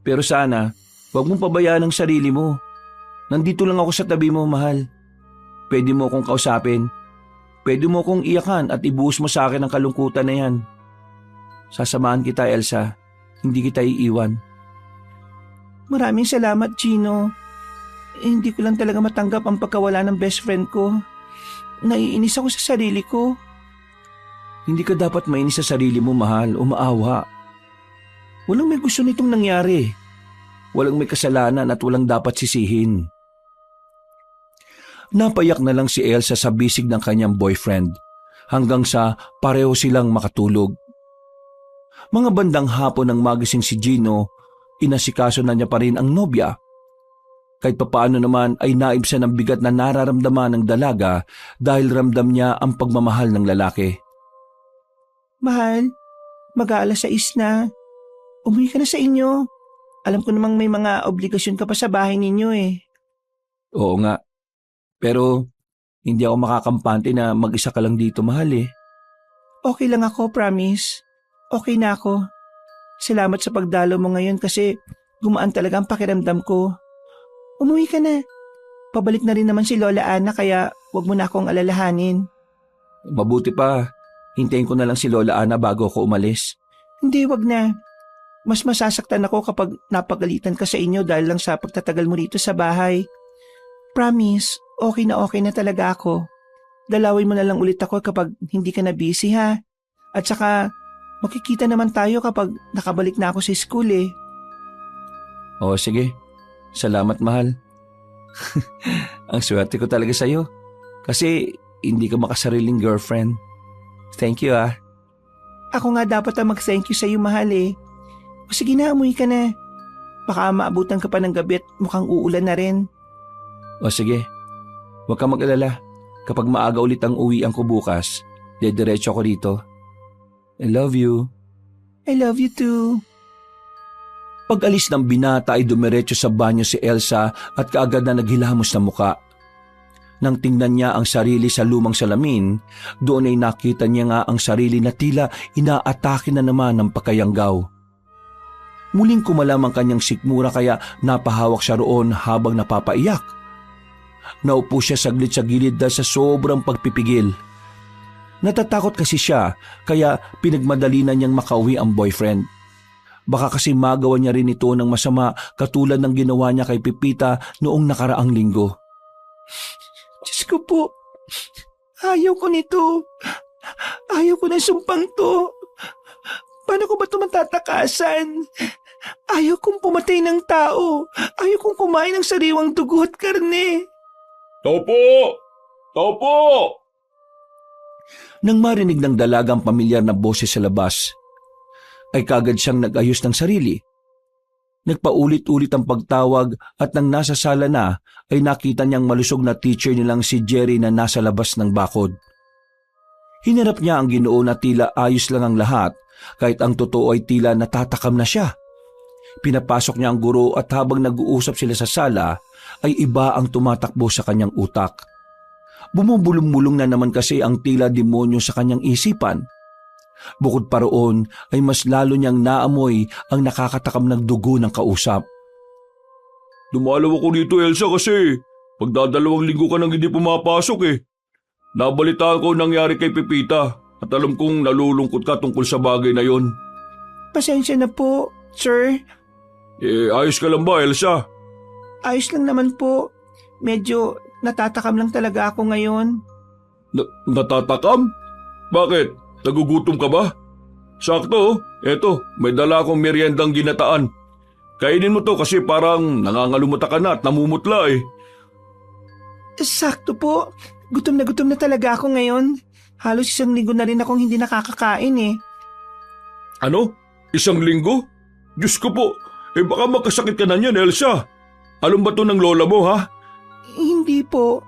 pero sana huwag mong pabayaan ang sarili mo. Nandito lang ako sa tabi mo, mahal. Pwede mo akong kausapin. Pwede mo akong iyakan at ibuhos mo sa akin ang kalungkutan na yan. Sasamahan kita, Elsa. Hindi kita iiwan. Maraming salamat, Gino. Hindi ko lang talaga matanggap ang pagkawala ng best friend ko. Naiinis ako sa sarili ko. Hindi ka dapat mainis sa sarili mo, mahal, o maawa. Walang may gusto nitong nangyari. Walang may kasalanan at walang dapat sisihin. Napayak na lang si Elsa sa bisig ng kanyang boyfriend hanggang sa pareho silang makatulog. Mga bandang hapon ng magising si Gino, inasikaso na niya pa rin ang nobya. Kahit papaano naman ay naibsan ang bigat na nararamdaman ng dalaga dahil ramdam niya ang pagmamahal ng lalaki. Mahal, mag-aalas 6 na. Umuwi ka na sa inyo. Alam ko namang may mga obligasyon ka pa sa bahay ninyo eh. Oo nga. Pero hindi ako makakampante na mag-isa ka lang dito, mahal eh. Okay lang ako, promise. Okay na ako. Salamat sa pagdalo mo ngayon kasi gumaan talaga ang pakiramdam ko. Umuwi ka na. Pabalik na rin naman si Lola Ana kaya wag mo na akong alalahanin. Mabuti pa. Hintayin ko na lang si Lola Ana bago ako umalis. Hindi, wag na. Mas masasaktan ako kapag napagalitan ka sa inyo dahil lang sa pagtatagal mo rito sa bahay. Promise, okay na talaga ako. Dalawin mo na lang ulit ako kapag hindi ka na busy ha. At saka, makikita naman tayo kapag nakabalik na ako sa school eh. Oo, sige. Salamat, mahal. Ang swerte ko talaga sa'yo. Kasi hindi ka makasariling girlfriend. Thank you ah. Ako nga dapat ang mag-thank you sa'yo, mahal eh. O sige na, umuwi ka na. Baka maabutan ka pa ng gabi at mukhang uulan na rin. O sige. Huwag kang mag-alala. Kapag maaga ulit ang uwian ko bukas, dediretso ako rito. I love you. I love you too. Pag-alis ng binata ay dumiretso sa banyo si Elsa at kaagad na naghilamos na muka. Nang tingnan niya ang sarili sa lumang salamin, doon ay nakita niya nga ang sarili na tila inaatake na naman ng pagkayanggaw. Muling kumalam ang kanyang sikmura kaya napahawak siya roon habang napapaiyak. Naupo siya saglit sa gilid dahil sa sobrang pagpipigil. Natatakot kasi siya kaya pinagmadali na niyang makauwi ang boyfriend. Baka kasi magawa niya rin ito ng masama katulad ng ginawa niya kay Pepita noong nakaraang linggo. Diyos ko po, ayaw ko nito. Ayaw ko na sumpang to. Paano ko ba ito matatakasan? Ayaw kong pumatay ng tao. Ayaw kong kumain ng sariwang dugo at karne. Topo! Topo! Nang marinig ng dalagang pamilyar na boses sa labas, ay kagad siyang nag-ayos ng sarili. Nagpaulit-ulit ang pagtawag at nang nasa sala na ay nakita niyang malusog na teacher nilang si Jerry na nasa labas ng bakod. Hinarap niya ang Ginoo na tila ayos lang ang lahat kahit ang totoo ay tila natatakam na siya. Pinapasok niya ang guro at habang nag-uusap sila sa sala ay iba ang tumatakbo sa kanyang utak. Bumubulong-bulong na naman kasi ang tila demonyo sa kanyang isipan. Bukod pa roon ay mas lalo niyang naamoy ang nakakatakam ng dugo ng kausap. Dumalaw ako dito, Elsa, kasi pagdadalawang linggo ka nang hindi pumapasok eh. Nabalitaan ko ang nangyari kay Pepita at alam kong nalulungkot ka tungkol sa bagay na yon. Pasensya na po, sir. Ayos ka lang ba, Elsa? Ayos lang naman po. Medyo natatakam lang talaga ako ngayon. Natatakam? Bakit? Nagugutom ka ba? Sakto, oh. Eto, may dala akong meriendang ginataan. Kainin mo to kasi parang nangangalumuta ka na at namumutla eh. Sakto po. Gutom na talaga ako ngayon. Halos 1 linggo na rin akong hindi nakakakain eh. Ano? 1 linggo? Diyos ko po, baka magkasakit ka na niyan, Elsa. Alam ba to ng lola mo, ha? Hindi po.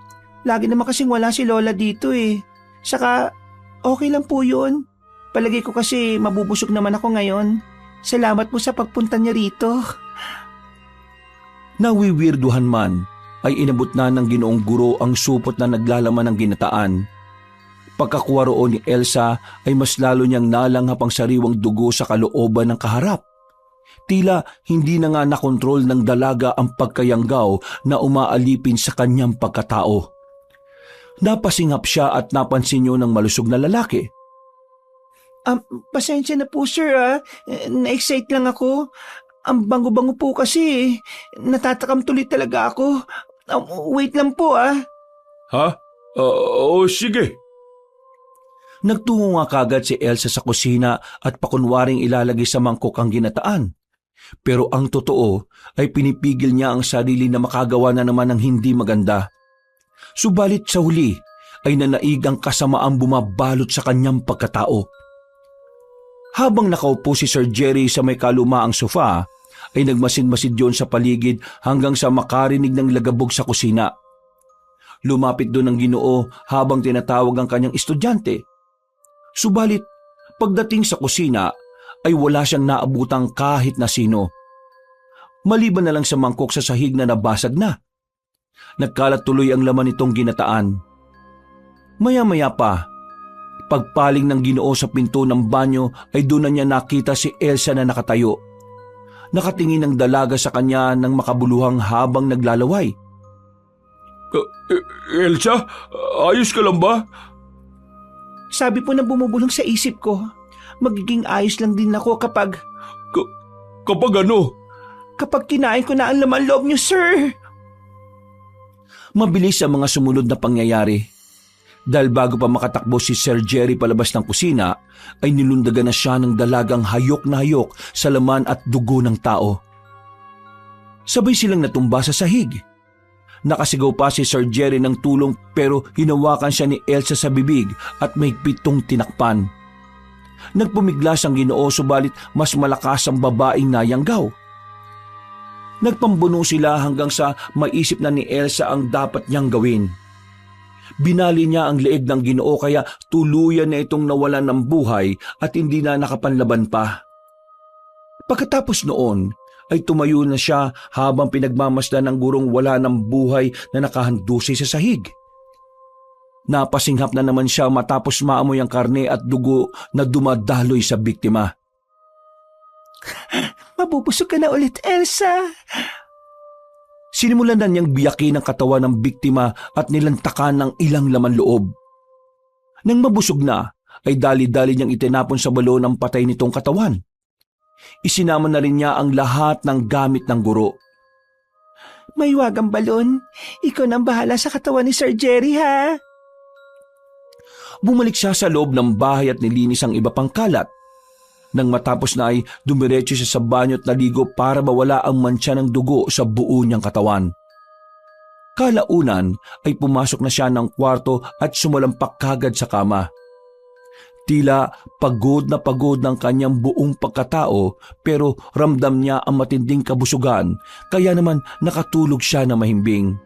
Lagi naman kasing wala si Lola dito eh. Saka, okay lang po yun. Palagi ko kasi mabubusog naman ako ngayon. Salamat po sa pagpunta niya rito. Nawiwirduhan man, ay inabot na ng Ginoong Guro ang supot na naglalaman ng ginataan. Pagkakuha roon ni Elsa ay mas lalo niyang nalanghap ang sariwang dugo sa kalooban ng kaharap. Tila hindi na nga nakontrol ng dalaga ang pagkayanggaw na umaalipin sa kanyang pagkatao. Napasingap siya at napansin niyo ng malusog na lalaki. Pasensya na po sir ah. Na-excite lang ako. Ang bango-bango po kasi. Natatakam tuloy talaga ako. Wait lang po ah. Ha? Oo, sige. Nagtungo nga kagad si Elsa sa kusina at pakunwaring ilalagay sa mangkok ang ginataan. Pero ang totoo ay pinipigil niya ang sarili na makagawa na naman ng hindi maganda. Subalit sa huli ay nanaig ang kasamaang bumabalot sa kanyang pagkatao. Habang nakaupo si Sir Jerry sa may kalumaang sofa, ay nagmasid-masid yun sa paligid hanggang sa makarinig ng lagabog sa kusina. Lumapit doon ang Ginoo habang tinatawag ang kanyang estudyante. Subalit, pagdating sa kusina, ay wala siyang naabutang kahit na sino. Maliban na lang sa mangkok sa sahig na nabasag na. Nagkalat tuloy ang laman nitong ginataan. Maya-maya pa, pagpaling ng Ginoo sa pinto ng banyo ay doon na niya nakita si Elsa na nakatayo. Nakatingin ang dalaga sa kanya ng makabuluhang habang naglalaway. Elsa, ayos ka lang ba? Sabi po na bumubulong sa isip ko, magiging ayos lang din ako kapag Kapag ano? kapag kinain ko na ang laman loob niyo, sir. Mabilis ang mga sumunod na pangyayari. Dahil bago pa makatakbo si Sir Jerry palabas ng kusina, ay nilundagan na siya ng dalagang hayok na hayok sa laman at dugo ng tao. Sabay silang natumba sa sahig. Nakasigaw pa si Sir Jerry ng tulong pero hinawakan siya ni Elsa sa bibig at mahigpit tong tinakpan. Nagpumiglas ang Ginoo subalit mas malakas ang babaeng nayanggaw. Nagpambuno sila hanggang sa maisip na ni Elsa ang dapat niyang gawin. Binali niya ang leeg ng Ginoo kaya tuluyan na itong nawalan ng buhay at hindi na nakapanlaban pa. Pagkatapos noon ay tumayo na siya habang pinagmamasdan ng gurong wala ng buhay na nakahandusay sa sahig. Napasinghap na naman siya matapos maamoy ang karne at dugo na dumadaloy sa biktima. Mabubusog ka na ulit, Elsa. Sinimulan na niyang biyakin ang katawan ng biktima at nilantakan ng ilang laman loob. Nang mabusog na, ay dali-dali niyang itinapon sa balon ang patay nitong katawan. Isinama na rin niya ang lahat ng gamit ng guro. May wagang balon. Ikaw nang bahala sa katawan ni Sir Jerry, ha? Bumalik siya sa loob ng bahay at nilinis ang iba pang kalat. Nang matapos na ay dumiretso siya sa banyo at naligo para mawala ang mantsa ng dugo sa buo niyang katawan. Kalaunan ay pumasok na siya ng kwarto at sumalampak kagad sa kama. Tila pagod ng kanyang buong pagkatao pero ramdam niya ang matinding kabusugan kaya naman nakatulog siya na mahimbing.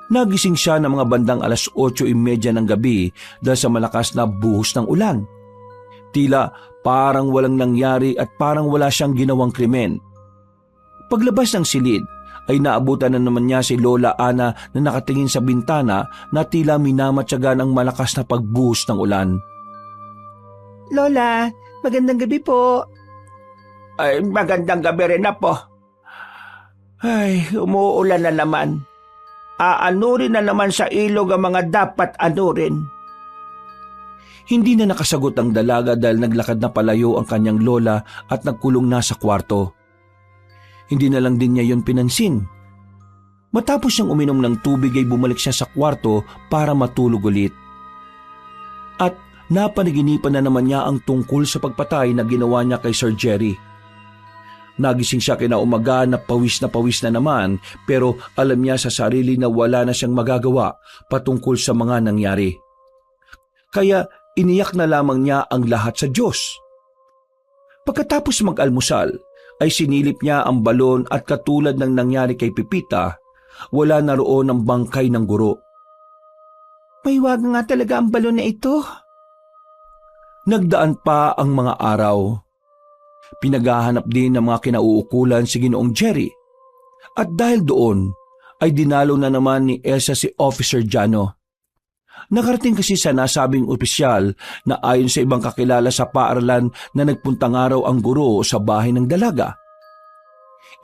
Nagising siya ng mga bandang 8:30 ng gabi dahil sa malakas na buhos ng ulan. Tila parang walang nangyari at parang wala siyang ginawang krimen. Paglabas ng silid ay naabutan na naman niya si Lola Ana na nakatingin sa bintana na tila minamatyaga ng malakas na pagbuhos ng ulan. Lola, magandang gabi po. Ay, magandang gabi rin na po. Ay, umuulan na naman. Aanurin na naman sa ilog ang mga dapat anurin. Hindi na nakasagot ang dalaga dahil naglakad na palayo ang kanyang lola at nagkulong na sa kwarto. Hindi na lang din niya yon pinansin. Matapos siyang uminom ng tubig ay bumalik siya sa kwarto para matulog ulit. At napanaginipan na naman niya ang tungkol sa pagpatay na ginawa niya kay Sir Jerry. Nagising siya kinaumaga na pawis na naman pero alam niya sa sarili na wala na siyang magagawa patungkol sa mga nangyari. Kaya iniyak na lamang niya ang lahat sa Diyos. Pagkatapos mag-almusal ay sinilip niya ang balon at katulad ng nangyari kay Pipita, wala na roon ang bangkay ng guro. May wag nga talaga ang balon na ito. Nagdaan pa ang mga araw. Pinaghahanap din ng mga kinauukulan si Ginoong Jerry. At dahil doon ay dinalo na naman ni Elsa si Officer Jano. Nakarating kasi sa nasabing opisyal na ayon sa ibang kakilala sa paaralan na nagpuntang araw ang guro sa bahay ng dalaga.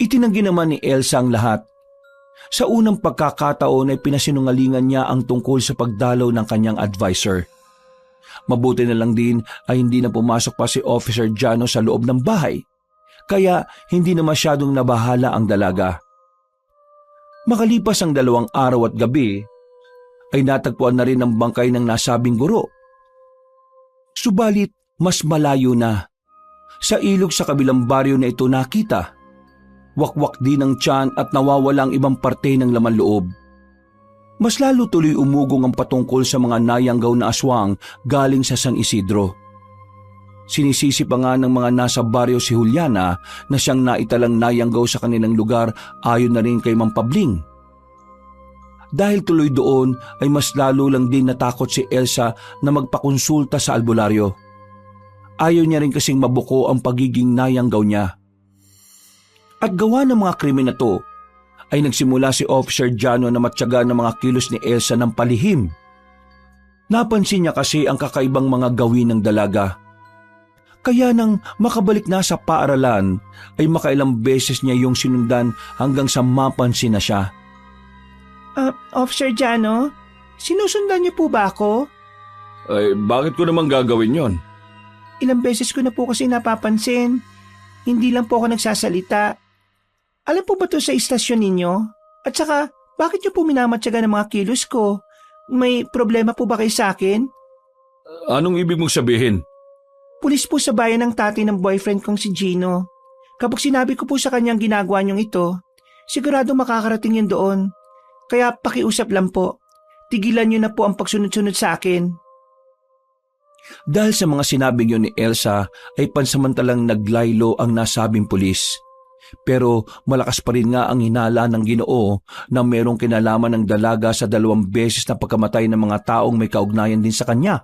Itinanggi naman ni Elsa ang lahat. Sa unang pagkakataon ay pinasinungalingan niya ang tungkol sa pagdalaw ng kanyang advisor. Mabuti na lang din ay hindi na pumasok pa si Officer Jano sa loob ng bahay, kaya hindi na masyadong nabahala ang dalaga. Makalipas ang 2 araw at gabi, ay natagpuan na rin ang bangkay ng nasabing guro. Subalit mas malayo na. Sa ilog sa kabilang baryo na ito nakita. Wakwak din ang tiyan at nawawala ang ibang parte ng laman loob. Mas lalo tuloy umugong ang patungkol sa mga nayanggaw na aswang galing sa San Isidro. Sinisisi pa nga ng mga nasa baryo si Juliana na siyang naitalang nayanggaw sa kanilang lugar ayon na rin kay Mang Pabling. Dahil tuloy doon ay mas lalo lang din natakot si Elsa na magpakonsulta sa albularyo. Ayaw niya rin kasing mabuko ang pagiging nayanggaw niya. At gawa ng mga krimen na to, ay nagsimula si Officer Jano na matyaga ng mga kilos ni Elsa ng palihim. Napansin niya kasi ang kakaibang mga gawin ng dalaga. Kaya nang makabalik na sa paaralan, ay makailang beses niya yung sinundan hanggang sa mapansin na siya. Officer Jano, sinusundan niyo po ba ako? Ay, bakit ko naman gagawin yon? Ilang beses ko na po kasi napapansin. Hindi lang po ako nagsasalita. Alam po ba to sa istasyon ninyo? At saka, bakit niyo po minamatyaga ng mga kilos ko? May problema po ba kayo sa akin? Anong ibig mong sabihin? Pulis po sa bayan ng tatay ng boyfriend kong si Gino. Kapag sinabi ko po sa kanyang ginagawa niyong ito, sigurado makakarating yun doon. Kaya pakiusap lang po. Tigilan niyo na po ang pagsunod-sunod sa akin. Dahil sa mga sinabing yun ni Elsa ay pansamantalang naglaylo ang nasabing pulis. Pero malakas pa rin nga ang hinala ng Ginoo na merong kinalaman ng dalaga sa 2 beses na pagkamatay ng mga taong may kaugnayan din sa kanya.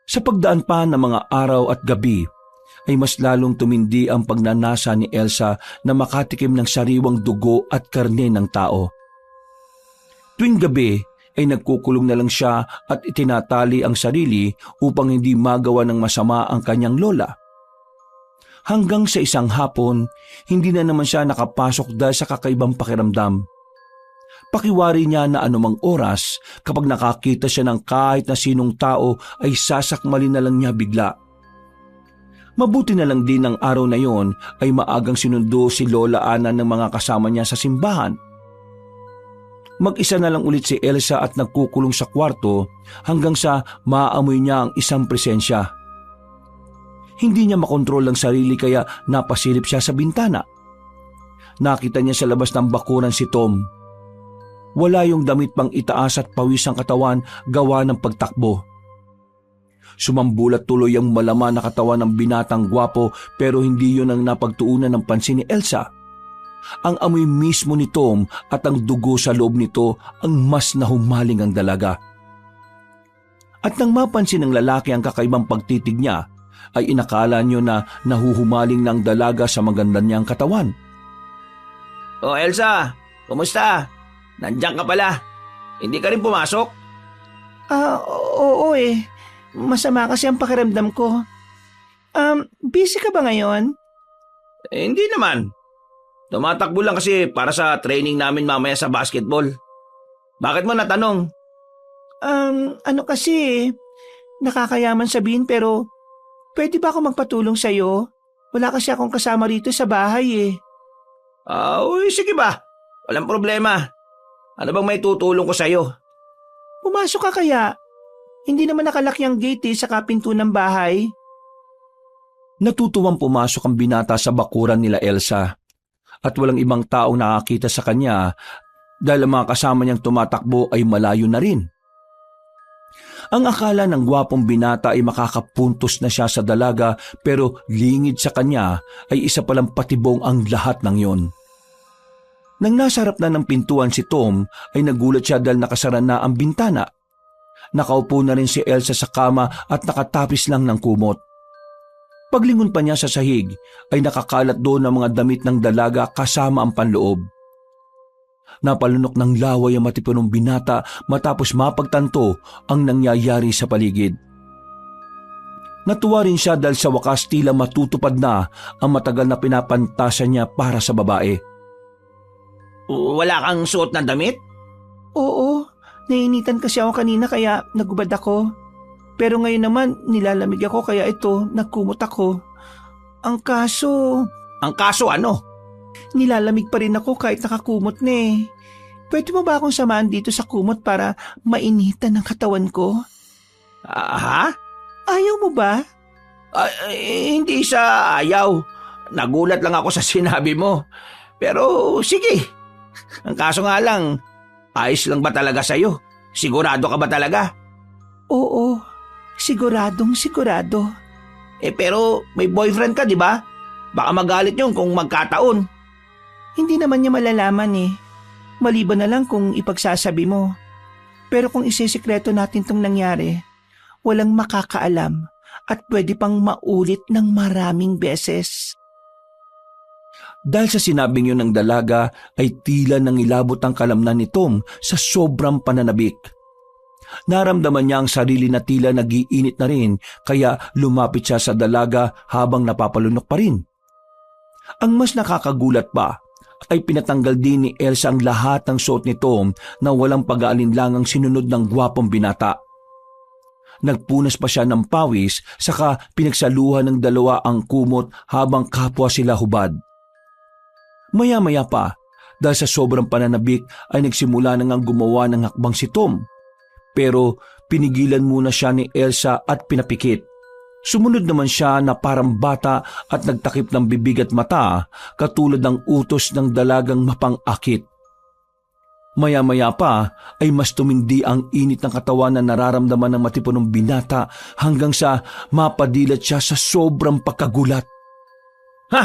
Sa pagdaan pa ng mga araw at gabi ay mas lalong tumindi ang pagnanasa ni Elsa na makatikim ng sariwang dugo at karne ng tao. Tuwing gabi ay nagkukulong na lang siya at itinatali ang sarili upang hindi magawa ng masama ang kanyang lola. Hanggang sa isang hapon, hindi na naman siya nakapasok dahil sa kakaibang pakiramdam. Pakiwari niya na anumang oras kapag nakakita siya ng kahit na sinong tao ay sasakmalin na lang niya bigla. Mabuti na lang din ang araw na yon ay maagang sinundo si Lola Ana ng mga kasama niya sa simbahan. Mag-isa na lang ulit si Elsa at nagkukulong sa kwarto hanggang sa maamoy niya ang isang presensya. Hindi niya makontrol ang sarili kaya napasilip siya sa bintana. Nakita niya sa labas ng bakuran si Tom. Wala yung damit pang itaas at pawis ang katawan gawa ng pagtakbo. Sumambulat tuloy ang malaman na katawan ng binatang gwapo pero hindi yun ang napagtuunan ng pansin ni Elsa. Ang amoy mismo ni Tom at ang dugo sa loob nito ang mas nahumaling ang dalaga. At nang mapansin ng lalaki ang kakaibang pagtitig niya, ay inakala niyo na nahuhumaling ng dalaga sa maganda niyang katawan. Oh, Elsa, kumusta? Nandiyan ka pala. Hindi ka rin pumasok? Oo eh. Masama kasi ang pakiramdam ko. Busy ka ba ngayon? Hindi naman. Tumatakbo lang kasi para sa training namin mamaya sa basketball. Bakit mo natanong? Ano kasi, nakakayaman sabihin pero pwede ba ako magpatulong sa'yo? Wala kasi akong kasama rito sa bahay eh. Uy, sige ba? Walang problema. Ano bang may tutulong ko sa'yo? Pumasok ka kaya? Hindi naman nakalaki ang gate sa pinto ng bahay. Natutuwang pumasok ang binata sa bakuran nila Elsa at walang ibang taong nakakita sa kanya dahil ang mga kasama niyang tumatakbo ay malayo na rin. Ang akala ng gwapong binata ay makakapuntos na siya sa dalaga pero lingid sa kanya ay isa palang patibong ang lahat ng yon. Nang nasa harap na ng pintuan si Tom ay nagulat siya dahil nakasara na ang bintana. Nakaupo na rin si Elsa sa kama at nakatapis lang ng kumot. Paglingon pa niya sa sahig ay nakakalat doon ang mga damit ng dalaga kasama ang panloob. Napalunok ng laway ang matipunong binata matapos mapagtanto ang nangyayari sa paligid. Natuwa rin siya dahil sa wakas tila matutupad na ang matagal na pinapantasan niya para sa babae. Wala kang suot na damit? Oo, nainitan kasi ako kanina kaya nagubad ako. Pero ngayon naman nilalamig ako kaya ito nagkumot ako. Ang kaso ano? nilalamig pa rin ako kahit nakakumot na eh. Pwede mo ba akong samahan dito sa kumot para mainitan ang katawan ko? Ha? Ayaw mo ba? Hindi sa ayaw. Nagulat lang ako sa sinabi mo. Pero sige. Ang kaso nga lang, ayos lang ba talaga sa'yo? Sigurado ka ba talaga? Oo, siguradong sigurado. Pero may boyfriend ka, di ba? Baka magalit yun kung magkataon. Hindi naman niya malalaman eh. Maliban na lang kung ipagsasabi mo. Pero kung isisikreto natin tong nangyari, walang makakaalam at pwede pang maulit ng maraming beses. Dahil sa sinabing yun ng dalaga ay tila nang ilabot ang kalamnan ni Tom sa sobrang pananabik. Naramdaman niya ang sarili na tila nagiinit na rin kaya lumapit siya sa dalaga habang napapalunok pa rin. Ang mas nakakagulat pa ay pinatanggal din ni Elsa ang lahat ng suot ni Tom na walang pag-aalinlangang sinunod ng gwapong binata. Nagpunas pa siya ng pawis saka pinagsaluhan ng dalawa ang kumot habang kapwa sila hubad. Maya-maya pa, dahil sa sobrang pananabik ay nagsimula na ngang gumawa ng hakbang si Tom. Pero pinigilan muna siya ni Elsa at pinapikit. Sumunod naman siya na parang bata at nagtakip ng bibig at mata katulad ng utos ng dalagang mapang-akit. Maya-maya pa ay mas tumindi ang init ng katawan na nararamdaman ng matipunong binata hanggang sa mapadilat siya sa sobrang pagkagulat. Ha?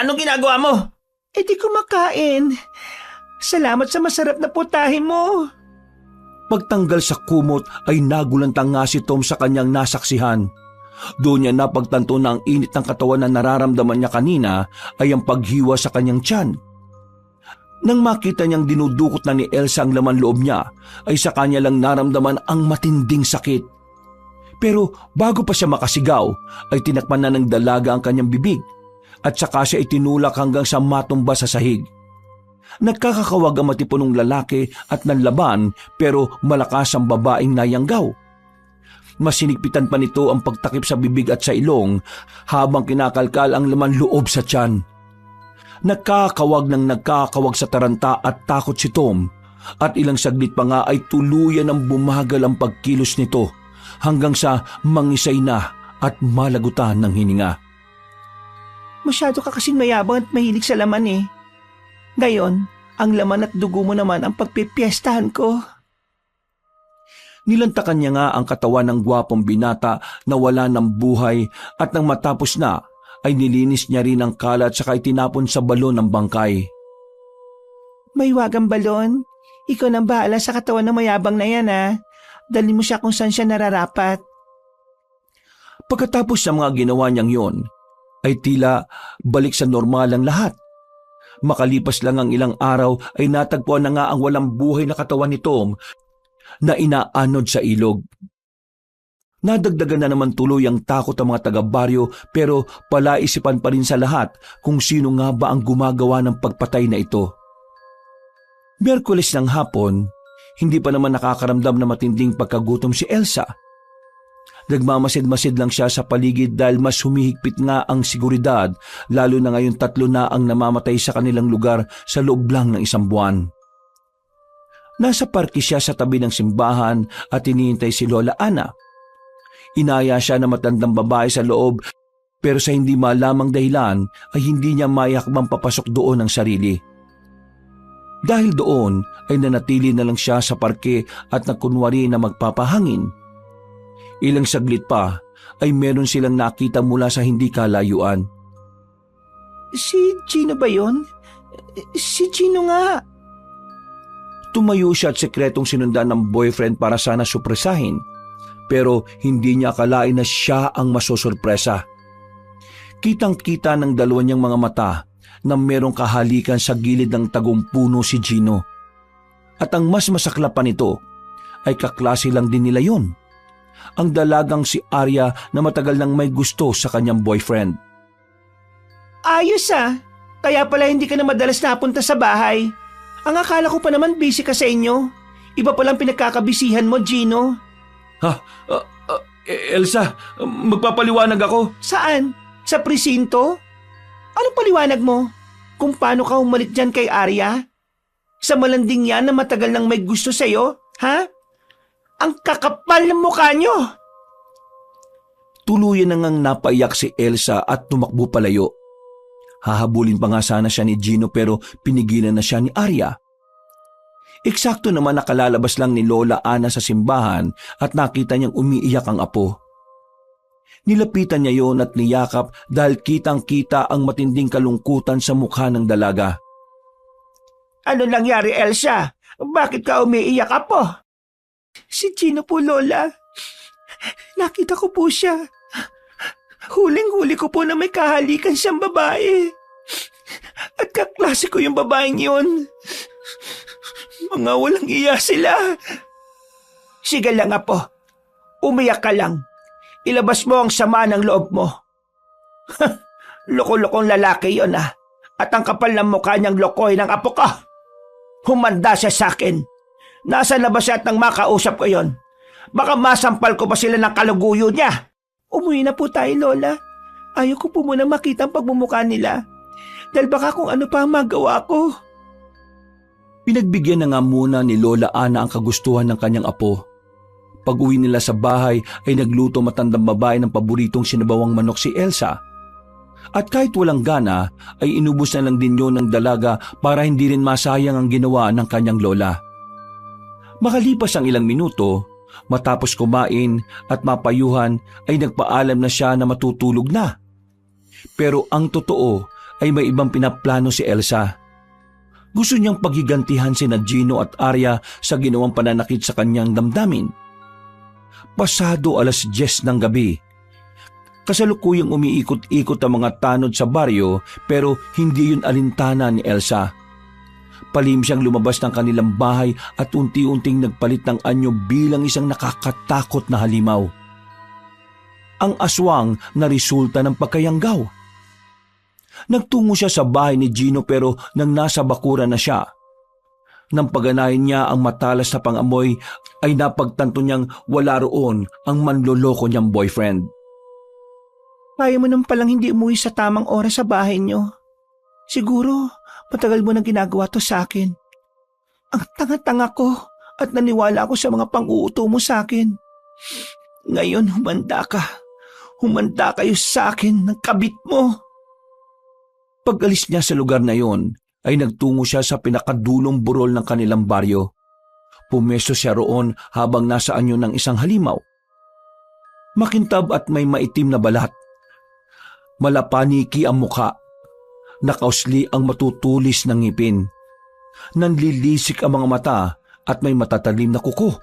Anong ginagawa mo? Di kumakain. Salamat sa masarap na putahe mo. Pagtanggal sa kumot ay nagulantang nga si Tom sa kanyang nasaksihan. Doon niya napagtanto na ang init ng katawan na nararamdaman niya kanina ay ang paghiwa sa kanyang tiyan. Nang makita niyang dinudukot na ni Elsa ang laman loob niya, ay sa kanya lang naramdaman ang matinding sakit. Pero bago pa siya makasigaw, ay tinakpan na ng dalaga ang kanyang bibig at saka siya itinulak hanggang sa matumba sa sahig. Nagkakakawag ang matipunong lalaki at nanlaban pero malakas ang babaeng nayanggaw. Masinigpitan pa nito ang pagtakip sa bibig at sa ilong habang kinakalkal ang laman loob sa tiyan. Nagkakawag sa taranta at takot si Tom at ilang saglit pa nga ay tuluyan ang bumagal ang pagkilos nito hanggang sa mangisay na at malagutan ng hininga. Masyado ka kasing mayabang at mahilig sa laman eh. Ngayon, ang laman at dugo mo naman ang pagpipiestahan ko. Nilantakan niya nga ang katawan ng gwapong binata na wala ng buhay at nang matapos na ay nilinis niya rin ang kalat saka itinapon sa balon ng bangkay. May wagang balon. Ikaw nang bahala sa katawan ng mayabang na yan ha. Dalhin mo siya kung saan siya nararapat. Pagkatapos ng mga ginawa niyang yon, ay tila balik sa normal ang lahat. Makalipas lang ang ilang araw ay natagpuan na nga ang walang buhay na katawan ni Tom na inaanod sa ilog. Nadagdagan na naman tuloy ang takot ng mga taga-baryo pero palaisipan pa rin sa lahat kung sino nga ba ang gumagawa ng pagpatay na ito. Miyerkules ng hapon, hindi pa naman nakakaramdam na matinding pagkagutom si Elsa. Nagmamasid-masid lang siya sa paligid dahil mas humihigpit nga ang seguridad, lalo na ngayon 3 na ang namamatay sa kanilang lugar sa loob lang ng 1 buwan. Nasa parke siya sa tabi ng simbahan at hinihintay si Lola Ana. Inaya siya na matandang babae sa loob pero sa hindi malamang dahilan ay hindi niya mayakbang papasok doon ang sarili. Dahil doon ay nanatili na lang siya sa parke at nagkunwari na magpapahangin. Ilang saglit pa ay meron silang nakita mula sa hindi kalayuan. Si Gino ba yun? Si Gino nga. Tumayo siya at sekretong sinundan ng boyfriend para sana supresahin. Pero hindi niya akalain na siya ang masosorpresa. Kitang-kita ng dalawa niyang mga mata na merong kahalikan sa gilid ng tagong puno si Gino. At ang mas masakla pa nito ay kaklase lang din nila yon. Ang dalagang si Arya na matagal nang may gusto sa kanyang boyfriend. Ayos ah. Kaya pala hindi ka na madalas napunta sa bahay. Ang akala ko pa naman busy ka sa inyo. Iba palang pinagkakabisihan mo, Gino. Elsa, magpapaliwanag ako. Saan? Sa presinto? Anong paliwanag mo? Kung paano ka humalit dyan kay Arya? Sa malanding yan na matagal nang may gusto sa'yo? Ha? Ang kakapal ng mukha nyo! Tuluyan na ngang napaiyak si Elsa at tumakbo palayo. Hahabulin pa nga sana siya ni Gino pero pinigilan na siya ni Arya. Eksakto naman nakalalabas lang ni Lola Ana sa simbahan at nakita niyang umiiyak ang apo. Nilapitan niya yon at niyakap dahil kitang-kita ang matinding kalungkutan sa mukha ng dalaga. Ano nangyari, Elsa? Bakit ka umiiyak, apo? Si Gino po, Lola. Nakita ko po siya. Huling-huli ko po na may kahalikan siyang babae. At kaklase ko yung babaeng yun. Mga walang iya sila. Sige lang, apo. Umiyak ka lang. Ilabas mo ang sama ng loob mo. Loko-lokong lalaki yon ah. At ang kapal ng mukha niyang lokoy ng apo ko. Humanda siya sa akin. Nasa na ba siya at nang makausap ko yon? Baka masampal ko pa sila ng kaluguyo niya. Umuwi na po tayo, Lola. Ayaw ko po muna makita ang pagmumukha nila. Dahil baka kung ano pa ang magawa ko. Pinagbigyan na nga muna ni Lola Ana ang kagustuhan ng kanyang apo. Pag-uwi nila sa bahay ay nagluto matandang babae ng paboritong sinabawang manok si Elsa. At kahit walang gana ay inubos na lang din yun ng dalaga para hindi rin masayang ang ginawa ng kanyang lola. Makalipas ang ilang minuto, matapos kumain at mapayuhan ay nagpaalam na siya na matutulog na. Pero ang totoo ay may ibang pinaplano si Elsa. Gusto niyang paghigantihan sina Gino at Arya sa ginawang pananakit sa kanyang damdamin. Pasado 10:00 ng gabi. Kasalukuyang umiikot-ikot ang mga tanod sa baryo pero hindi yun alintana ni Elsa. Palim siyang lumabas ng kanilang bahay at unti-unting nagpalit ng anyo bilang isang nakakatakot na halimaw. Ang aswang na resulta ng pagkayanggaw. Nagtungo siya sa bahay ni Gino pero nang nasa bakuran na siya. Nang paganahin niya ang matalas na pangamoy ay napagtanto niyang wala roon ang manloloko niyang boyfriend. Kaya mo naman palang hindi umuwi sa tamang oras sa bahay niyo. Siguro, matagal mo nang ginagawa to sa akin. Ang tanga-tanga ko at naniwala ako sa mga pang-uuto mo sa akin. Ngayon, humanda ka. Humanda kayo sa akin ng kabit mo. Pag-alis niya sa lugar na yon, ay nagtungo siya sa pinakadulong burol ng kanilang baryo. Pumesto siya roon habang nasa anyo ng isang halimaw. Makintab at may maitim na balat. Malapaniki ang mukha. Nakausli ang matutulis ng ngipin. Nanlilisik ang mga mata at may matatalim na kuko.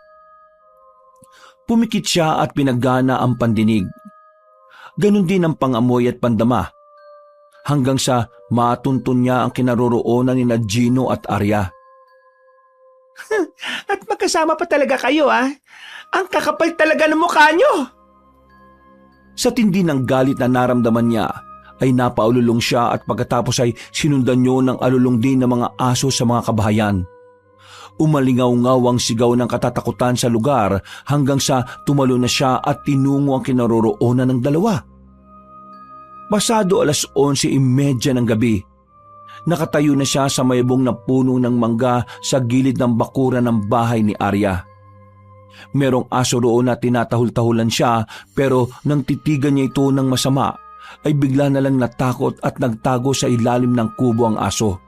Pumikit siya at pinagana ang pandinig. Ganon din ang pangamoy at pandama. Hanggang sa matuntun niya ang kinaroroonan ni Gino at Arya. At magkasama pa talaga kayo Ang kakapal talaga ng mukha nyo. Sa tindi ng galit na naramdaman niya, ay napaululong siya at pagkatapos ay sinundan niyo ng alulong din ng mga aso sa mga kabahayan. Umalingaw-ngaw ang sigaw ng katatakutan sa lugar hanggang sa tumalo na siya at tinungo ang kinaroroonan ng dalawa. Pasado 11:30 ng gabi, nakatayo na siya sa mayabong na puno ng mangga sa gilid ng bakuran ng bahay ni Arya. Merong aso roon na tinatahul-tahulan siya pero nang titigan niya ito ng masama, ay bigla na lang natakot at nagtago sa ilalim ng kubo ang aso.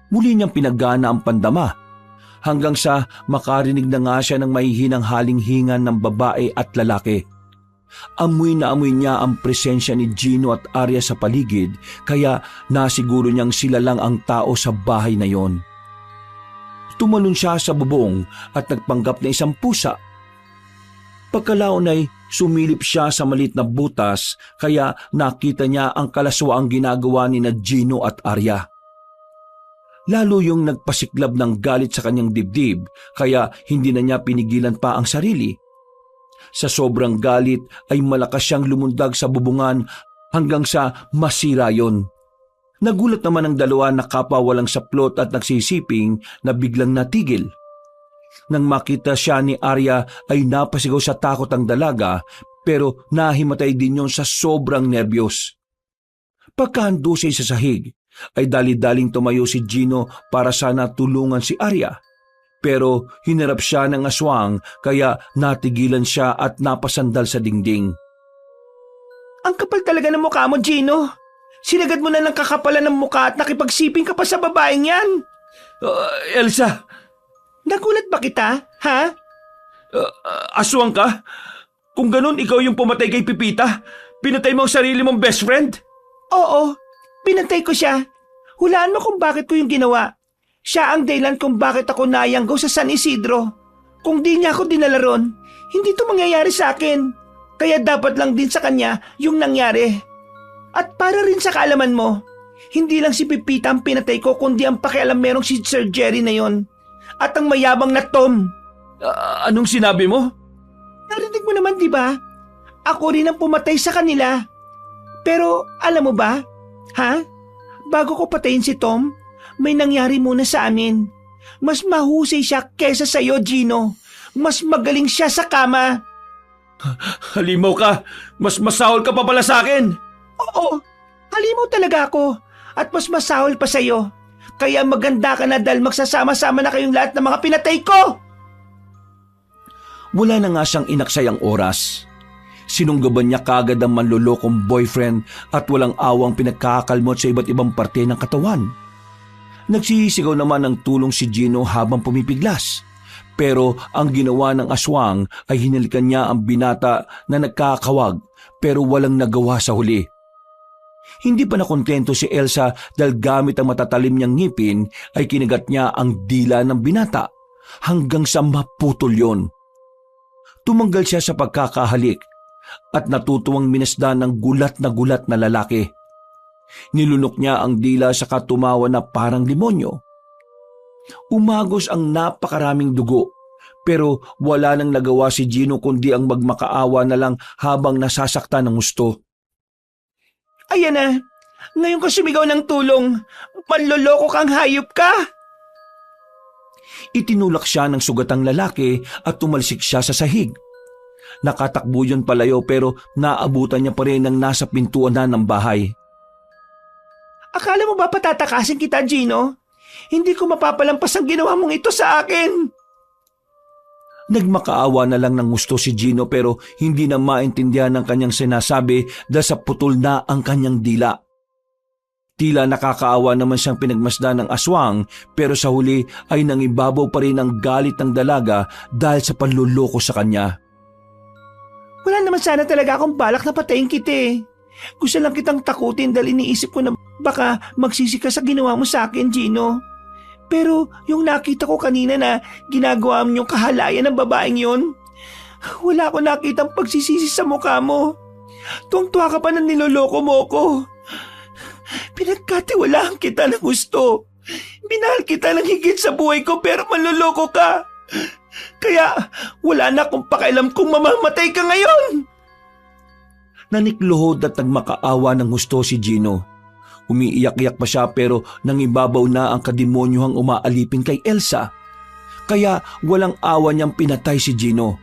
Muli niyang pinagana ang pandama hanggang sa makarinig na nga siya ng mahihinang halinghingan ng babae at lalaki. Amoy na amoy niya ang presensya ni Gino at Arya sa paligid kaya nasiguro niyang sila lang ang tao sa bahay na yon. Tumalon siya sa bubong at nagpanggap na isang pusa. Pagkalaon ay sumilip siya sa maliit na butas kaya nakita niya ang kalaswaang ginagawa ni Gino at Arya. Lalo yung nagpasiklab ng galit sa kanyang dibdib kaya hindi na niya pinigilan pa ang sarili. Sa sobrang galit ay malakas siyang lumundag sa bubungan hanggang sa masira yon. Nagulat naman ang dalawa na kapwa walang saplot at nagsisiping na biglang natigil. Nang makita siya ni Arya ay napasigaw sa takot ang dalaga pero nahimatay din yon sa sobrang nerbiyos. Pagkahandusay sa sahig ay dali-daling tumayo si Gino para sana tulungan si Arya. Pero hinarap siya ng aswang kaya natigilan siya at napasandal sa dingding. Ang kapal talaga ng mukha mo, Gino. Sinagad mo na ng kakapalan ng mukha at nakipagsiping ka pa sa babaeng yan. Elsa, Nagulat ba kita, ha? aswang ka? Kung ganun, ikaw yung pumatay kay Pipita. Pinatay mo ang sarili mong best friend? Oo, pinatay ko siya. Hulaan mo kung bakit ko yung ginawa. Siya ang dahilan kung bakit ako nayanggaw sa San Isidro. Kung di niya ako dinala ron, hindi to mangyayari sa akin. Kaya dapat lang din sa kanya yung nangyari. At para rin sa kaalaman mo, hindi lang si Pipita ang pinatay ko kundi ang pakialam merong si Sir Jerry na yon. At ang mayabang na Tom. Anong sinabi mo? Narinig mo naman, di ba? Ako rin ang pumatay sa kanila. Pero alam mo ba, ha? Bago ko patayin si Tom, may nangyari muna sa amin. Mas mahusay siya kesa sa'yo, Gino. Mas magaling siya sa kama. Halimaw ka. Mas masahol ka pa pala sa akin. Oo, halimaw talaga ako. At mas masahol pa sa'yo. Kaya maganda ka na dahil magsasama-sama na kayong lahat ng mga pinatay ko. Wala na nga siyang inaksayang oras. Sinunggaban niya kagad ang manlolokong boyfriend at walang awang pinagkakalmot sa iba't ibang parte ng katawan. Nagsisigaw naman ng tulong si Gino habang pumipiglas. Pero ang ginawa ng aswang ay hinalikan niya ang binata na nagkakawag pero walang nagawa sa huli. Hindi pa nakontento si Elsa dahil gamit ang matatalim niyang ngipin ay kinagat niya ang dila ng binata hanggang sa maputol yon. Tumanggal siya sa pagkakahalik at natutuwang minasdan ng gulat na lalaki. Nilunok niya ang dila sa katumawa na parang demonyo. Umagos ang napakaraming dugo pero wala nang nagawa si Gino kundi ang magmakaawa na lang habang nasasaktan ng gusto. Ayan na, ngayon ka sumigaw ng tulong. Manloloko kang hayop ka. Itinulak siya ng sugatang lalaki at tumalsik siya sa sahig. Nakatakbo yun palayo pero naabutan niya pa rin ang nasa pintuan na ng bahay. Akala mo ba patatakasin kita, Gino? Hindi ko mapapalampas ang ginawa mong ito sa akin. Nagmakaawa na lang ng gusto si Gino pero hindi na maintindihan ang kanyang sinasabi dahil sa putol na ang kanyang dila. Tila nakakaawa naman siyang pinagmasdan ng aswang pero sa huli ay nangibabaw pa rin ang galit ng dalaga dahil sa panluloko sa kanya. Wala naman sana talaga akong balak na patayin kita eh. Gusto lang kitang takutin dahil iniisip ko na baka magsisi ka sa ginawa mo sa akin, Gino. Pero yung nakita ko kanina na ginagawa mo yung kahalayan ng babaeng yon, Wala ko nakitang pagsisisi sa mukha mo. Tuwang-tuwa ka pa na niloloko mo ko. Pinagkatiwalaan kita ng gusto. Minahal kita ng higit sa buhay ko pero manloloko ka. Kaya wala na akong pakialam kung mamamatay ka ngayon. Nanikluhod at nagmakaawa ng husto si Gino. Umiiyak-iyak pa siya pero nangibabaw na ang kademonyuhang umaalipin kay Elsa. Kaya walang awa niyang pinatay si Gino.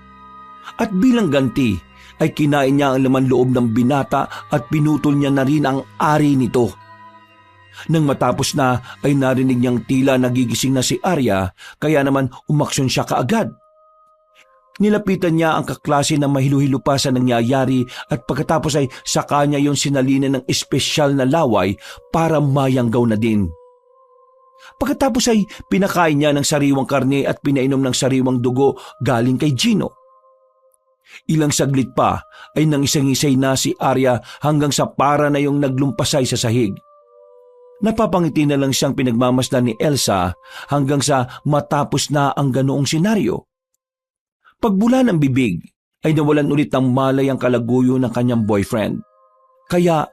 At bilang ganti ay kinain niya ang laman loob ng binata at pinutol niya na rin ang ari nito. Nang matapos na ay narinig niyang tila nagigising na si Arya kaya naman umaksyon siya kaagad. Nilapitan niya ang kaklase na mahilu-hilo pa sa nangyayari at pagkatapos ay saka niya yung sinalina ng espesyal na laway para mayanggaw na din. Pagkatapos ay pinakain niya ng sariwang karne at pinainom ng sariwang dugo galing kay Gino. Ilang saglit pa ay nangisay-ngisay na si Arya hanggang sa para na yung naglumpasay sa sahig. Napapangiti na lang siyang pinagmamasdan ni Elsa hanggang sa matapos na ang ganoong senaryo. Pagbula ng bibig ay nawalan ulit ng malay ang kalaguyo ng kanyang boyfriend. Kaya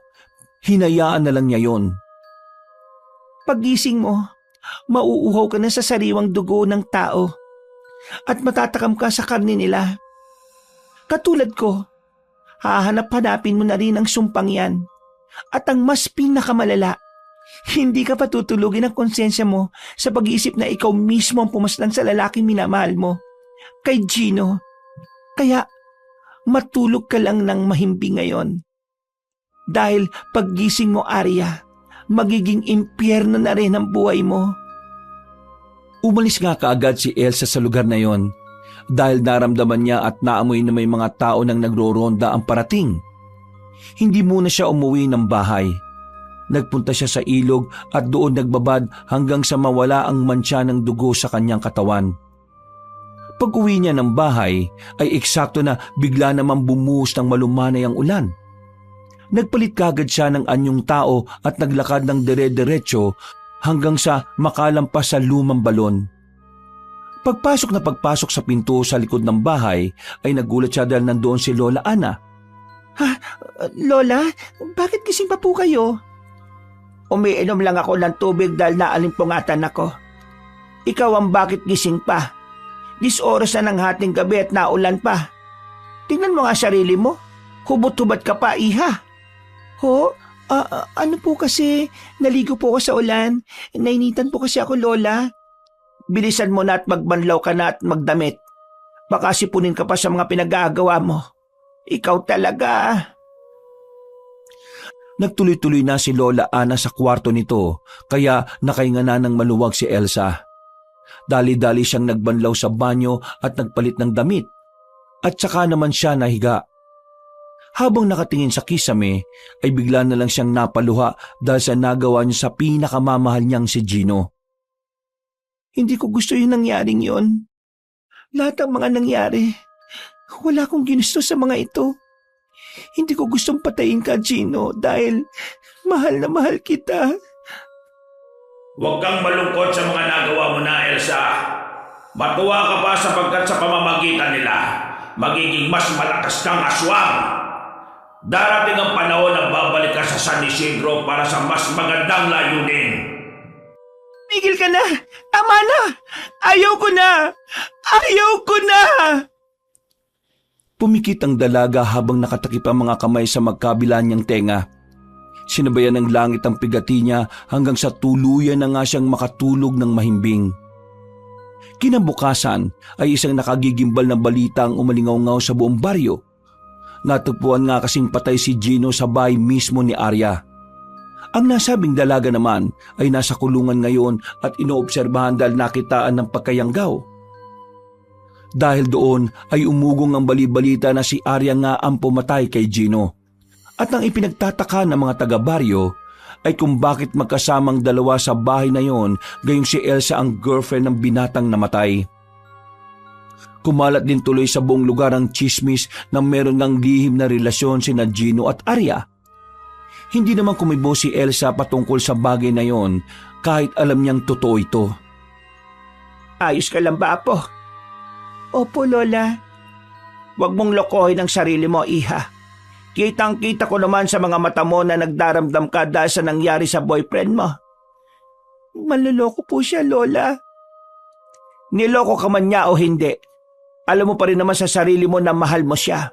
hinayaan na lang niya yon. Paggising mo, mauuhaw ka na sa sariwang dugo ng tao at matatakam ka sa karne nila. Katulad ko, hahanap-hanapin mo na rin ang sumpang yan. At ang mas pinakamalala, hindi ka patutulugin ang konsensya mo sa pag-iisip na ikaw mismo ang pumaslan sa lalaking minamahal mo, kay Gino. Kaya matulog ka lang ng mahimbing ngayon. Dahil paggising mo, Arya, magiging impyerno na rin ang buhay mo. Umalis nga kaagad si Elsa sa lugar na yon dahil naramdaman niya at naamoy na may mga tao nang nagroronda ang parating. Hindi muna siya umuwi ng bahay. Nagpunta siya sa ilog at doon nagbabad hanggang sa mawala ang mantsa ng dugo sa kanyang katawan. Pag-uwi niya ng bahay ay eksakto na bigla namang bumuhos ng malumanay ang ulan. Nagpalit kagad siya ng anyong tao at naglakad ng dire-diretso hanggang sa makalampas sa lumang balon. Pagpasok sa pinto sa likod ng bahay ay nagulat siya dahil nandoon si Lola Ana. Lola, bakit gising pa po kayo? Umiinom lang ako ng tubig dahil naalimpungatan ako. Ikaw ang bakit gising pa? 10 oras na ng hating gabi at naulan pa. Tingnan mo nga sarili mo. Hubot-hubad ka pa, iha. Ano po kasi, naligo po ako sa ulan. Nainitan po kasi ako, Lola. Bilisan mo na at magbanlaw ka na at magdamit. Baka sipunin ka pa sa mga pinag-aagawa mo. Ikaw talaga. Nagtuloy-tuloy na si Lola Ana sa kwarto nito kaya nakahinga na ng maluwag si Elsa. Dali-dali siyang nagbanlaw sa banyo at nagpalit ng damit at saka naman siya nahiga. Habang nakatingin sa kisame ay bigla na lang siyang napaluha dahil sa nagawa niya sa pinakamamahal niyang si Gino. Hindi ko gusto yung nangyaring yon. Lahat ng mga nangyari, wala akong ginusto sa mga ito. Hindi ko gustong patayin ka, Gino, dahil mahal na mahal kita. Huwag kang malungkot sa mga nagawa mo na, Elsa. Matuwa ka pa sapagkat sa pamamagitan nila, magiging mas malakas kang aswang. Darating ang panahon na babalik ka sa San Isidro para sa mas magandang layunin. Migil ka na! Tama na! Ayaw ko na! Ayaw ko na! Pumikit ang dalaga habang nakatakip ang mga kamay sa magkabila niyang tenga. Sinabayan ng langit ang pigati niya hanggang sa tuluyan na nga siyang makatulog ng mahimbing. Kinabukasan ay isang nakagigimbal na balita ang umalingaw-ngaw sa buong baryo. Natagpuan nga kasing patay si Gino sa bahay mismo ni Arya. Ang nasabing dalaga naman ay nasa kulungan ngayon at inoobserbahan dahil nakitaan ng pagkayanggaw. Dahil doon ay umugong ang balibalita na si Arya nga ang pumatay kay Gino. At ang ipinagtataka ng mga taga-baryo ay kung bakit magkasamang dalawa sa bahay na yon gayong si Elsa ang girlfriend ng binatang namatay. Kumalat din tuloy sa buong lugar ang chismis na meron ng lihim na relasyon sina Gino at Arya. Hindi naman kumibo si Elsa patungkol sa bagay na yon kahit alam niyang totoo ito. Ayos ka lang ba, Apo? Opo, Lola. Huwag mong lokohin ang sarili mo, iha. Kitang-kita ko naman sa mga mata mo na nagdaramdam ka dahil sa nangyari sa boyfriend mo. Manloloko po siya, Lola. Niloko ka man niya o hindi, alam mo pa rin naman sa sarili mo na mahal mo siya.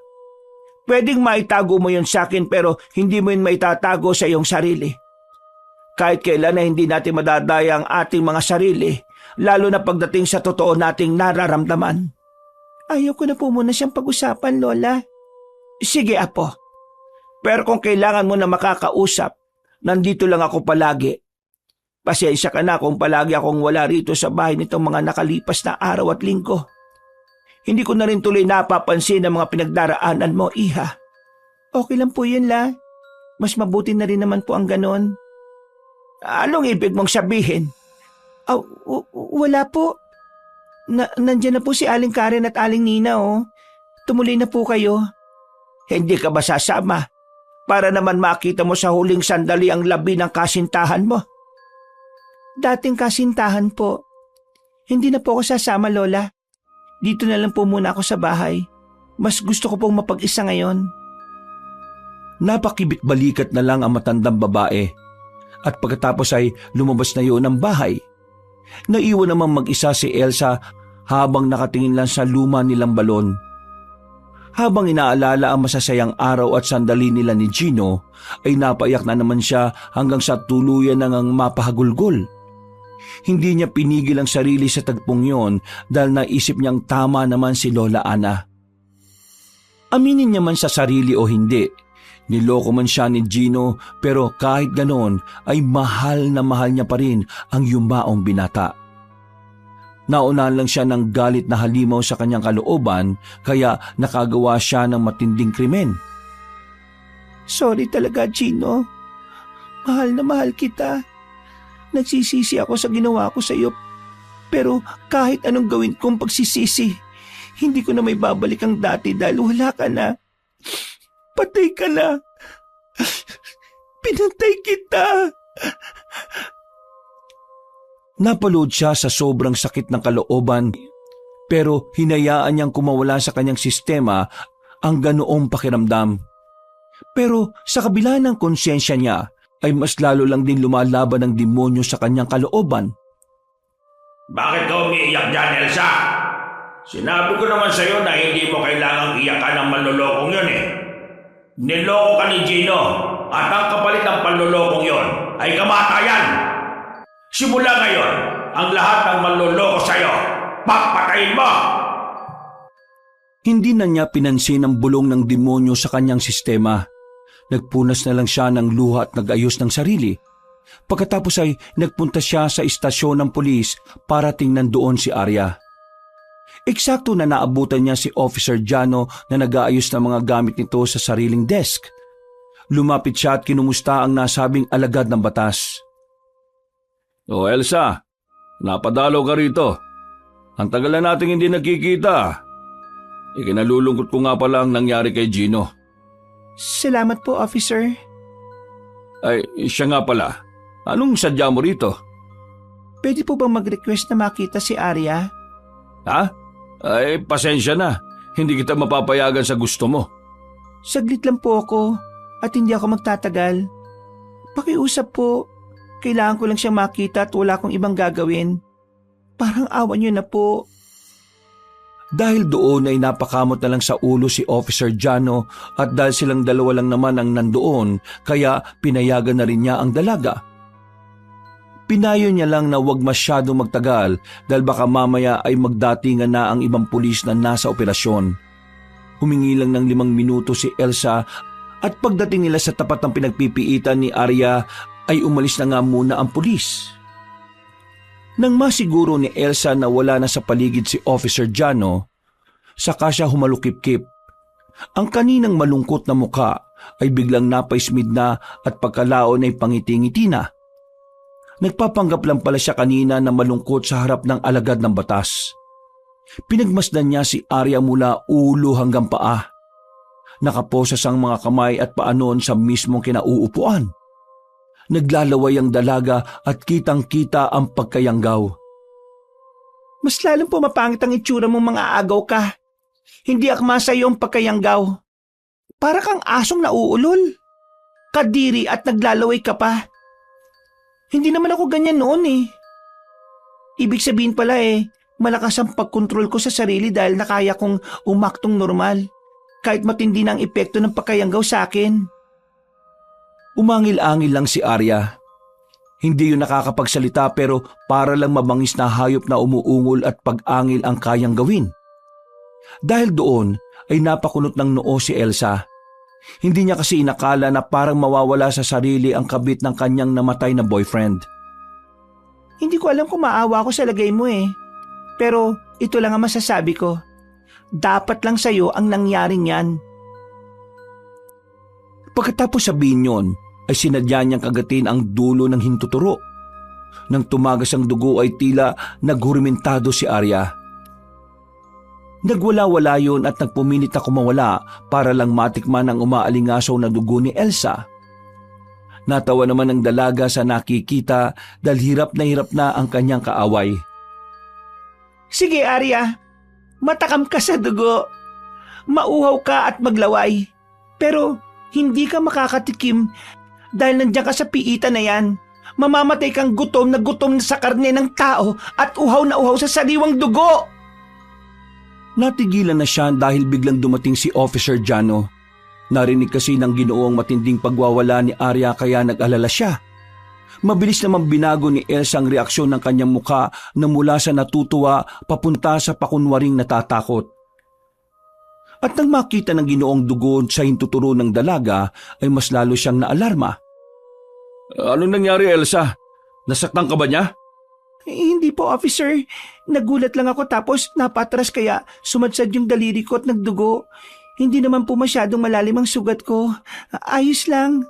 Pwedeng maitago mo yun sa akin pero hindi mo yun maitatago sa iyong sarili. Kahit kailan na hindi natin madadaya ang ating mga sarili, lalo na pagdating sa totoo nating nararamdaman. Ayaw ko na po muna siyang pag-usapan, Lola. Sige, Apo. Pero kung kailangan mo na makakausap, nandito lang ako palagi. Pasensya ka na kung palagi akong wala rito sa bahay nitong mga nakalipas na araw at linggo. Hindi ko na rin tuloy napapansin ang mga pinagdaraanan mo, iha. Okay lang po yun, La. Mas mabuti na rin naman po ang ganon. Anong ibig mong sabihin? Wala po. Nandyan na po si Aling Karen at Aling Nina, oh. Tumuloy na po kayo. Hindi ka ba sasama? Para naman makita mo sa huling sandali ang labi ng kasintahan mo. Dating kasintahan po. Hindi na po ako sasama, Lola. Dito na lang po muna ako sa bahay. Mas gusto ko pong mapag-isa ngayon. Napakibit-balikat na lang ang matandang babae at pagkatapos ay lumabas na yun ng bahay. Naiwan naman mag-isa si Elsa habang nakatingin lang sa luma nilang balon. Habang inaalala ang masasayang araw at sandali nila ni Gino, ay napaiyak na naman siya hanggang sa tuluyan nang mapahagulgol. Hindi niya pinigil ang sarili sa tagpong yon dahil naisip niyang tama naman si Lola Ana. Aminin niya man sa sarili o hindi, niloko man siya ni Gino pero kahit ganon ay mahal na mahal niya pa rin ang yumaong binata. Naunahan lang siya ng galit na halimaw sa kanyang kalooban kaya nakagawa siya ng matinding krimen. Sorry talaga, Gino. Mahal na mahal kita. Nagsisisi ako sa ginawa ko sa iyo. Pero kahit anong gawin kong pagsisisi, hindi ko na may babalik ang dati dahil wala ka na. Patay ka na. Pinatay kita. Napalood siya sa sobrang sakit ng kalooban pero hinayaan niyang kumawala sa kanyang sistema ang ganoong pakiramdam. Pero sa kabila ng konsyensya niya ay mas lalo lang din lumalaban ng demonyo sa kanyang kalooban. Bakit ka umiiyak dyan, Elsa? Sinabi ko naman sa'yo na hindi mo kailangang iyakan ng manlolokong yun eh. Niloko ka ni Gino at ang kapalit ng panlolokong yun ay kamatayan. Simula ngayon, ang lahat ng manloloko sa'yo, papatayin mo! Hindi na niya pinansin ang bulong ng demonyo sa kanyang sistema. Nagpunas na lang siya ng luha at nag-ayos ng sarili. Pagkatapos ay nagpunta siya sa istasyon ng pulis para tingnan doon si Arya. Eksakto na naabutan niya si Officer Jano na nag-aayos ng mga gamit nito sa sariling desk. Lumapit siya at kinumusta ang nasabing alagad ng batas. O Elsa, napadalo ka rito. Ang tagal na nating hindi nagkikita. Ikinalulungkot ko nga pala ang nangyari kay Gino. Salamat po, Officer. Ay, siya nga pala. Anong sadya mo rito? Pwede po bang mag-request na makita si Arya? Ha? Ay, pasensya na. Hindi kita mapapayagan sa gusto mo. Saglit lang po ako at hindi ako magtatagal. Pakiusap po. Kailangan ko lang siyang makita at wala akong ibang gagawin. Parang awa niyo na po. Dahil doon ay napakamot na lang sa ulo si Officer Jano at dahil silang dalawa lang naman ang nandoon kaya pinayagan na rin niya ang dalaga. Pinayo niya lang na huwag masyado magtagal dahil baka mamaya ay magdatingan na ang ibang pulis na nasa operasyon. Humingi lang ng 5 minuto si Elsa at pagdating nila sa tapat ng pinagpipiitan ni Arya ay umalis na nga muna ang pulis. Nang masiguro ni Elsa na wala na sa paligid si Officer Jano, saka siya humalukip-kip. Ang kaninang malungkot na muka ay biglang napaismid na at pagkalaon ay pangiti-ngiti na. Nagpapanggap lang pala siya kanina na malungkot sa harap ng alagad ng batas. Pinagmasdan niya si Arya mula ulo hanggang paa. Nakaposas ang mga kamay at paa noon sa mismong kinauupuan. Naglalaway ang dalaga at kitang-kita ang pagkayanggaw. Mas lalong pumapangit ang itsura mong mga agaw ka. Hindi akma sa'yo ang pagkayanggaw. Para kang asong nauulol. Kadiri at naglalaway ka pa. Hindi naman ako ganyan noon eh. Ibig sabihin pala malakas ang pagkontrol ko sa sarili dahil nakaya kong umaktong normal. Kahit matindi na ang epekto ng pagkayanggaw sa akin. Umangil-angil lang si Arya. Hindi yun nakakapagsalita pero para lang mabangis na hayop na umuungol at pag-angil ang kayang gawin. Dahil doon ay napakunot ng noo si Elsa. Hindi niya kasi inakala na parang mawawala sa sarili ang kabit ng kanyang namatay na boyfriend. Hindi ko alam kung maawa ko sa lagay mo Pero ito lang ang masasabi ko. Dapat lang sa'yo ang nangyaring yan. Pagkatapos sabihin yon, ay sinadya niyang kagatin ang dulo ng hintuturo. Nang tumagas ang dugo ay tila naghurimentado si Arya. Nagwala-wala yun at nagpumilit na kumawala para lang matikman ang umaalingasaw na dugo ni Elsa. Natawa naman ang dalaga sa nakikita dahil hirap na ang kanyang kaaway. Sige Arya, matakam ka sa dugo. Mauhaw ka at maglaway. Pero hindi ka makakatikim dahil nandiyan ka sa piitan na yan. Mamamatay kang gutom na sa karne ng tao at uhaw na uhaw sa sariwang dugo. Natigilan na siya dahil biglang dumating si Officer Jano. Narinig kasi ng Ginoong matinding pagwawala ni Arya kaya nag-alala siya. Mabilis naman binago ni Elsa ang reaksyon ng kanyang muka na mula sa natutuwa papunta sa pakunwaring natatakot. At nang makita ng Ginoong dugo sa hintuturo ng dalaga ay mas lalo siyang naalarma. Anong nangyari, Elsa? Nasaktan ka ba niya? Hindi po, officer. Nagulat lang ako tapos napatras kaya sumadsad yung daliri ko at nagdugo. Hindi naman po masyadong malalim ang sugat ko. Ayos lang.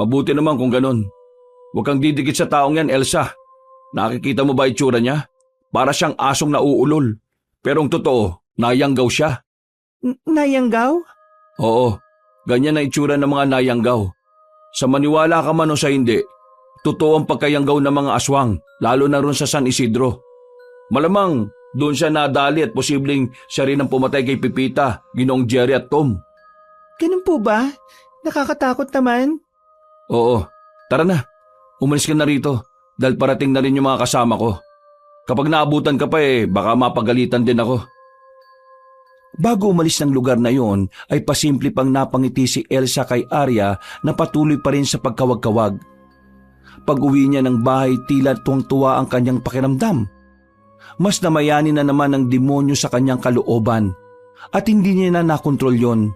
Mabuti naman kung ganun. Huwag kang didikit sa taong yan, Elsa. Nakikita mo ba itsura niya? Para siyang asong nauulol. Pero ang totoo, nayanggaw siya. Nayanggaw? Oo, ganyan na itsura ng mga nayanggaw. Sa maniwala ka man o sa hindi, totoo ang pagkayanggaw ng mga aswang, lalo na ron sa San Isidro. Malamang doon siya nadali at posibleng siya rin ang pumatay kay Pipita, Ginoong Jerry at Tom. Ganun po ba? Nakakatakot naman. Oo, tara na. Umalis ka na rito dahil parating na rin yung mga kasama ko. Kapag naabutan ka pa baka mapagalitan din ako. Bago umalis ng lugar na yon ay pasimple pang napangiti si Elsa kay Arya na patuloy pa rin sa pagkawag-kawag. Pag-uwi niya ng bahay tila tuwang-tuwa ang kanyang pakiramdam. Mas namayani na naman ng demonyo sa kanyang kalooban at hindi niya na nakontrol yon.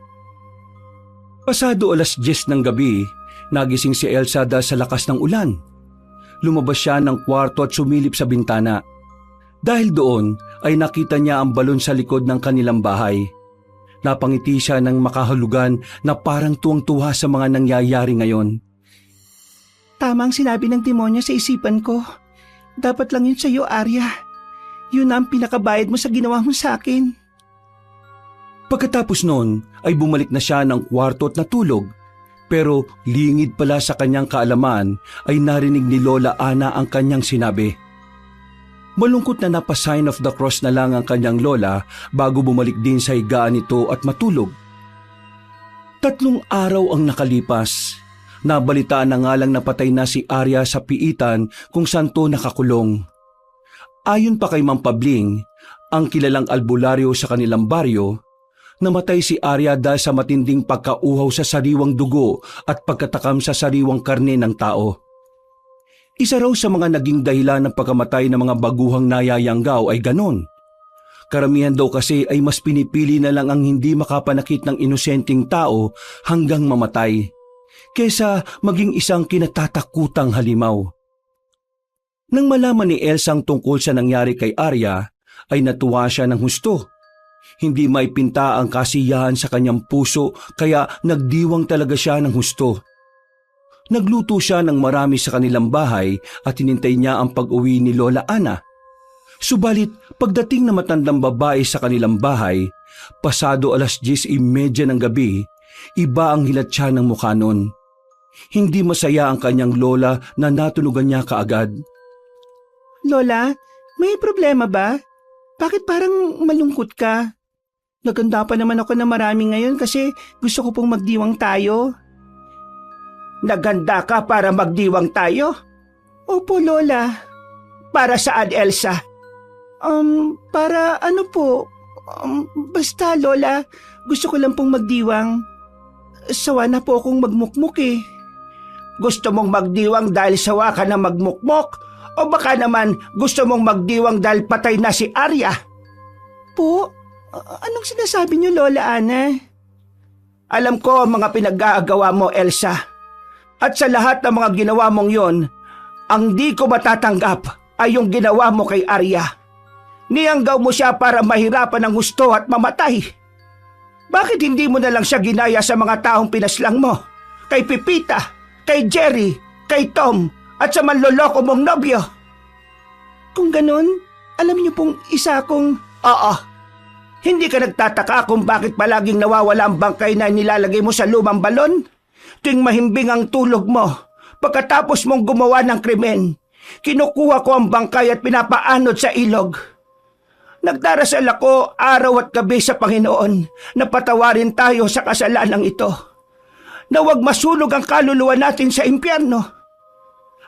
Pasado 10:00 ng gabi, nagising si Elsa dahil sa lakas ng ulan. Lumabas siya ng kwarto at sumilip sa bintana. Dahil doon ay nakita niya ang balon sa likod ng kanilang bahay. Napangiti siya ng makahulugan na parang tuwang-tuwa sa mga nangyayari ngayon. Tama ang sinabi ng demonyo sa isipan ko. Dapat lang yun sa iyo, Arya. Yun ang pinakabayad mo sa ginawa mo sa akin. Pagkatapos noon ay bumalik na siya ng kwarto at natulog. Pero lingid pala sa kanyang kaalaman ay narinig ni Lola Ana ang kanyang sinabi. Malungkot na napa-sign of the cross na lang ang kanyang lola bago bumalik din sa higaan nito at matulog. 3 araw ang nakalipas. Nabalitaan na nga lang napatay na si Arya sa piitan kung saan to nakakulong. Ayon pa kay Mang Pabling, ang kilalang albularyo sa kanilang baryo, namatay si Arya dahil sa matinding pagkauhaw sa sariwang dugo at pagkatakam sa sariwang karne ng tao. Isa raw sa mga naging dahilan ng pagkamatay ng mga baguhang nayayanggaw ay ganon. Karamihan daw kasi ay mas pinipili na lang ang hindi makapanakit ng inosenteng tao hanggang mamatay, kesa maging isang kinatatakutang halimaw. Nang malaman ni Elsa ang tungkol sa nangyari kay Arya, ay natuwa siya ng husto. Hindi maipinta ang kasiyahan sa kanyang puso kaya nagdiwang talaga siya ng husto. Nagluto siya ng marami sa kanilang bahay at hinintay niya ang pag-uwi ni Lola Ana. Subalit pagdating na matandang babae sa kanilang bahay, pasado 10:30 ng gabi, iba ang hilat siya ng mukha nun. Hindi masaya ang kanyang lola na natunugan niya kaagad. Lola, may problema ba? Bakit parang malungkot ka? Naganda pa naman ako na marami ngayon kasi gusto ko pong magdiwang tayo. Naganda ka para magdiwang tayo? Opo, Lola. Para saan, Elsa? Para ano po? Basta, Lola. Gusto ko lang pong magdiwang. Sawa na po akong magmukmuk eh. Gusto mong magdiwang dahil sawa ka na magmukmok? O baka naman gusto mong magdiwang dahil patay na si Arya? Po? Anong sinasabi niyo, Lola Ana? Alam ko ang mga pinag-aagawa mo, Elsa. At sa lahat ng mga ginawa mong yon, ang di ko matatanggap ay yung ginawa mo kay Arya. Niyanggaw mo siya para mahirapan ng gusto at mamatay. Bakit hindi mo na lang siya ginaya sa mga taong pinaslang mo? Kay Pipita, kay Jerry, kay Tom, at sa manloloko mong nobyo? Kung ganun, alam niyo pong isa akong... Oo. Hindi ka nagtataka kung bakit palaging nawawala ang bangkay na nilalagay mo sa lumang balon? Tuwing mahimbing ang tulog mo, pagkatapos mong gumawa ng krimen, kinukuha ko ang bangkay at pinapaanod sa ilog. Nagdarasal ako araw at gabi sa Panginoon na patawarin tayo sa kasalanang ito. Na huwag masunog ang kaluluwa natin sa impyerno.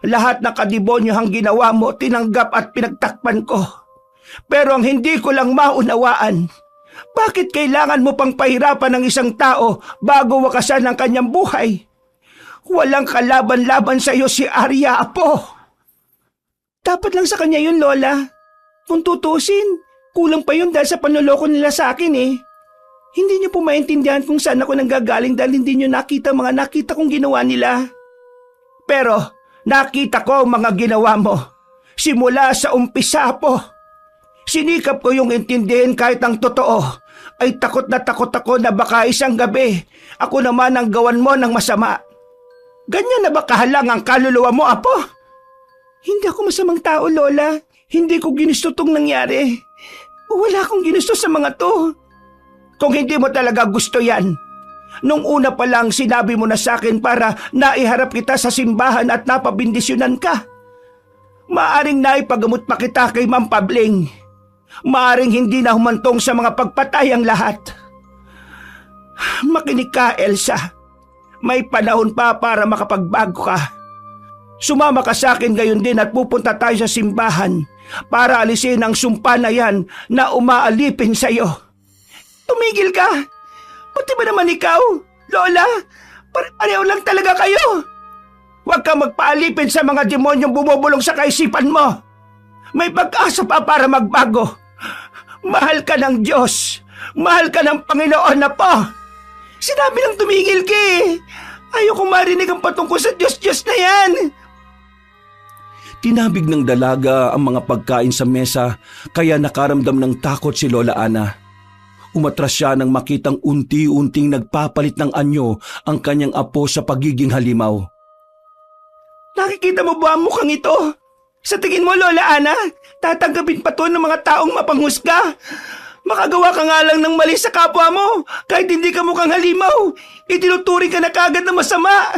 Lahat ng kadibonyohang ginawa mo, tinanggap at pinagtakpan ko. Pero ang hindi ko lang maunawaan, bakit kailangan mo pang pahirapan ng isang tao bago wakasan ang kanyang buhay? Walang kalaban-laban sa iyo si Arya, Apo. Dapat lang sa kanya yun, Lola. Kung tutusin, kulang pa yun dahil sa panloloko nila sa akin eh. Hindi niyo po maintindihan kung saan ako nanggagaling dahil hindi niyo nakita mga nakita kong ginawa nila. Pero nakita ko ang mga ginawa mo. Simula sa umpisa, Apo. Sinikap ko yung intindihin kahit ang totoo. Ay takot na takot ako na baka isang gabi ako naman ang gawan mo ng masama. Ganyan na ba kahalang ang kaluluwa mo, Apo? Hindi ako masamang tao, Lola. Hindi ko ginusto tong nangyari. Wala akong ginusto sa mga to. Kung hindi mo talaga gusto yan, nung una pa lang sinabi mo na sa akin para naiharap kita sa simbahan at napabindisyonan ka. Maaring naipagamot pa kita kay Ma'am Pabling. Maaring hindi na humantong sa mga pagpatay ang lahat. Makinig ka, Elsa. May panahon pa para makapagbago ka. Sumama ka sa akin gayon din at pupunta tayo sa simbahan para alisin ang sumpa na yan na umaalipin sa iyo. Tumigil ka! Pati ba naman ikaw, Lola? Pareho lang talaga kayo. Huwag kang magpaalipin sa mga demonyong bumubulong sa kaisipan mo. May pag-asa pa para magbago. Mahal ka ng Diyos. Mahal ka ng Panginoon na po. Sinabi lang tumigil ka eh. Ayoko marinig ang patungkol sa Diyos-Diyos na yan. Tinabig ng dalaga ang mga pagkain sa mesa kaya nakaramdam ng takot si Lola Ana. Umatras siya nang makitang unti-unting nagpapalit ng anyo ang kanyang apo sa pagiging halimaw. Nakikita mo ba ang mukhang ito? Sa tingin mo, Lola Ana, tatanggapin pa to ng mga taong mapanghusga? Makagawa ka nga lang ng mali sa kapwa mo kahit hindi ka mukhang halimaw. Itinuturing ka na kagad na masama.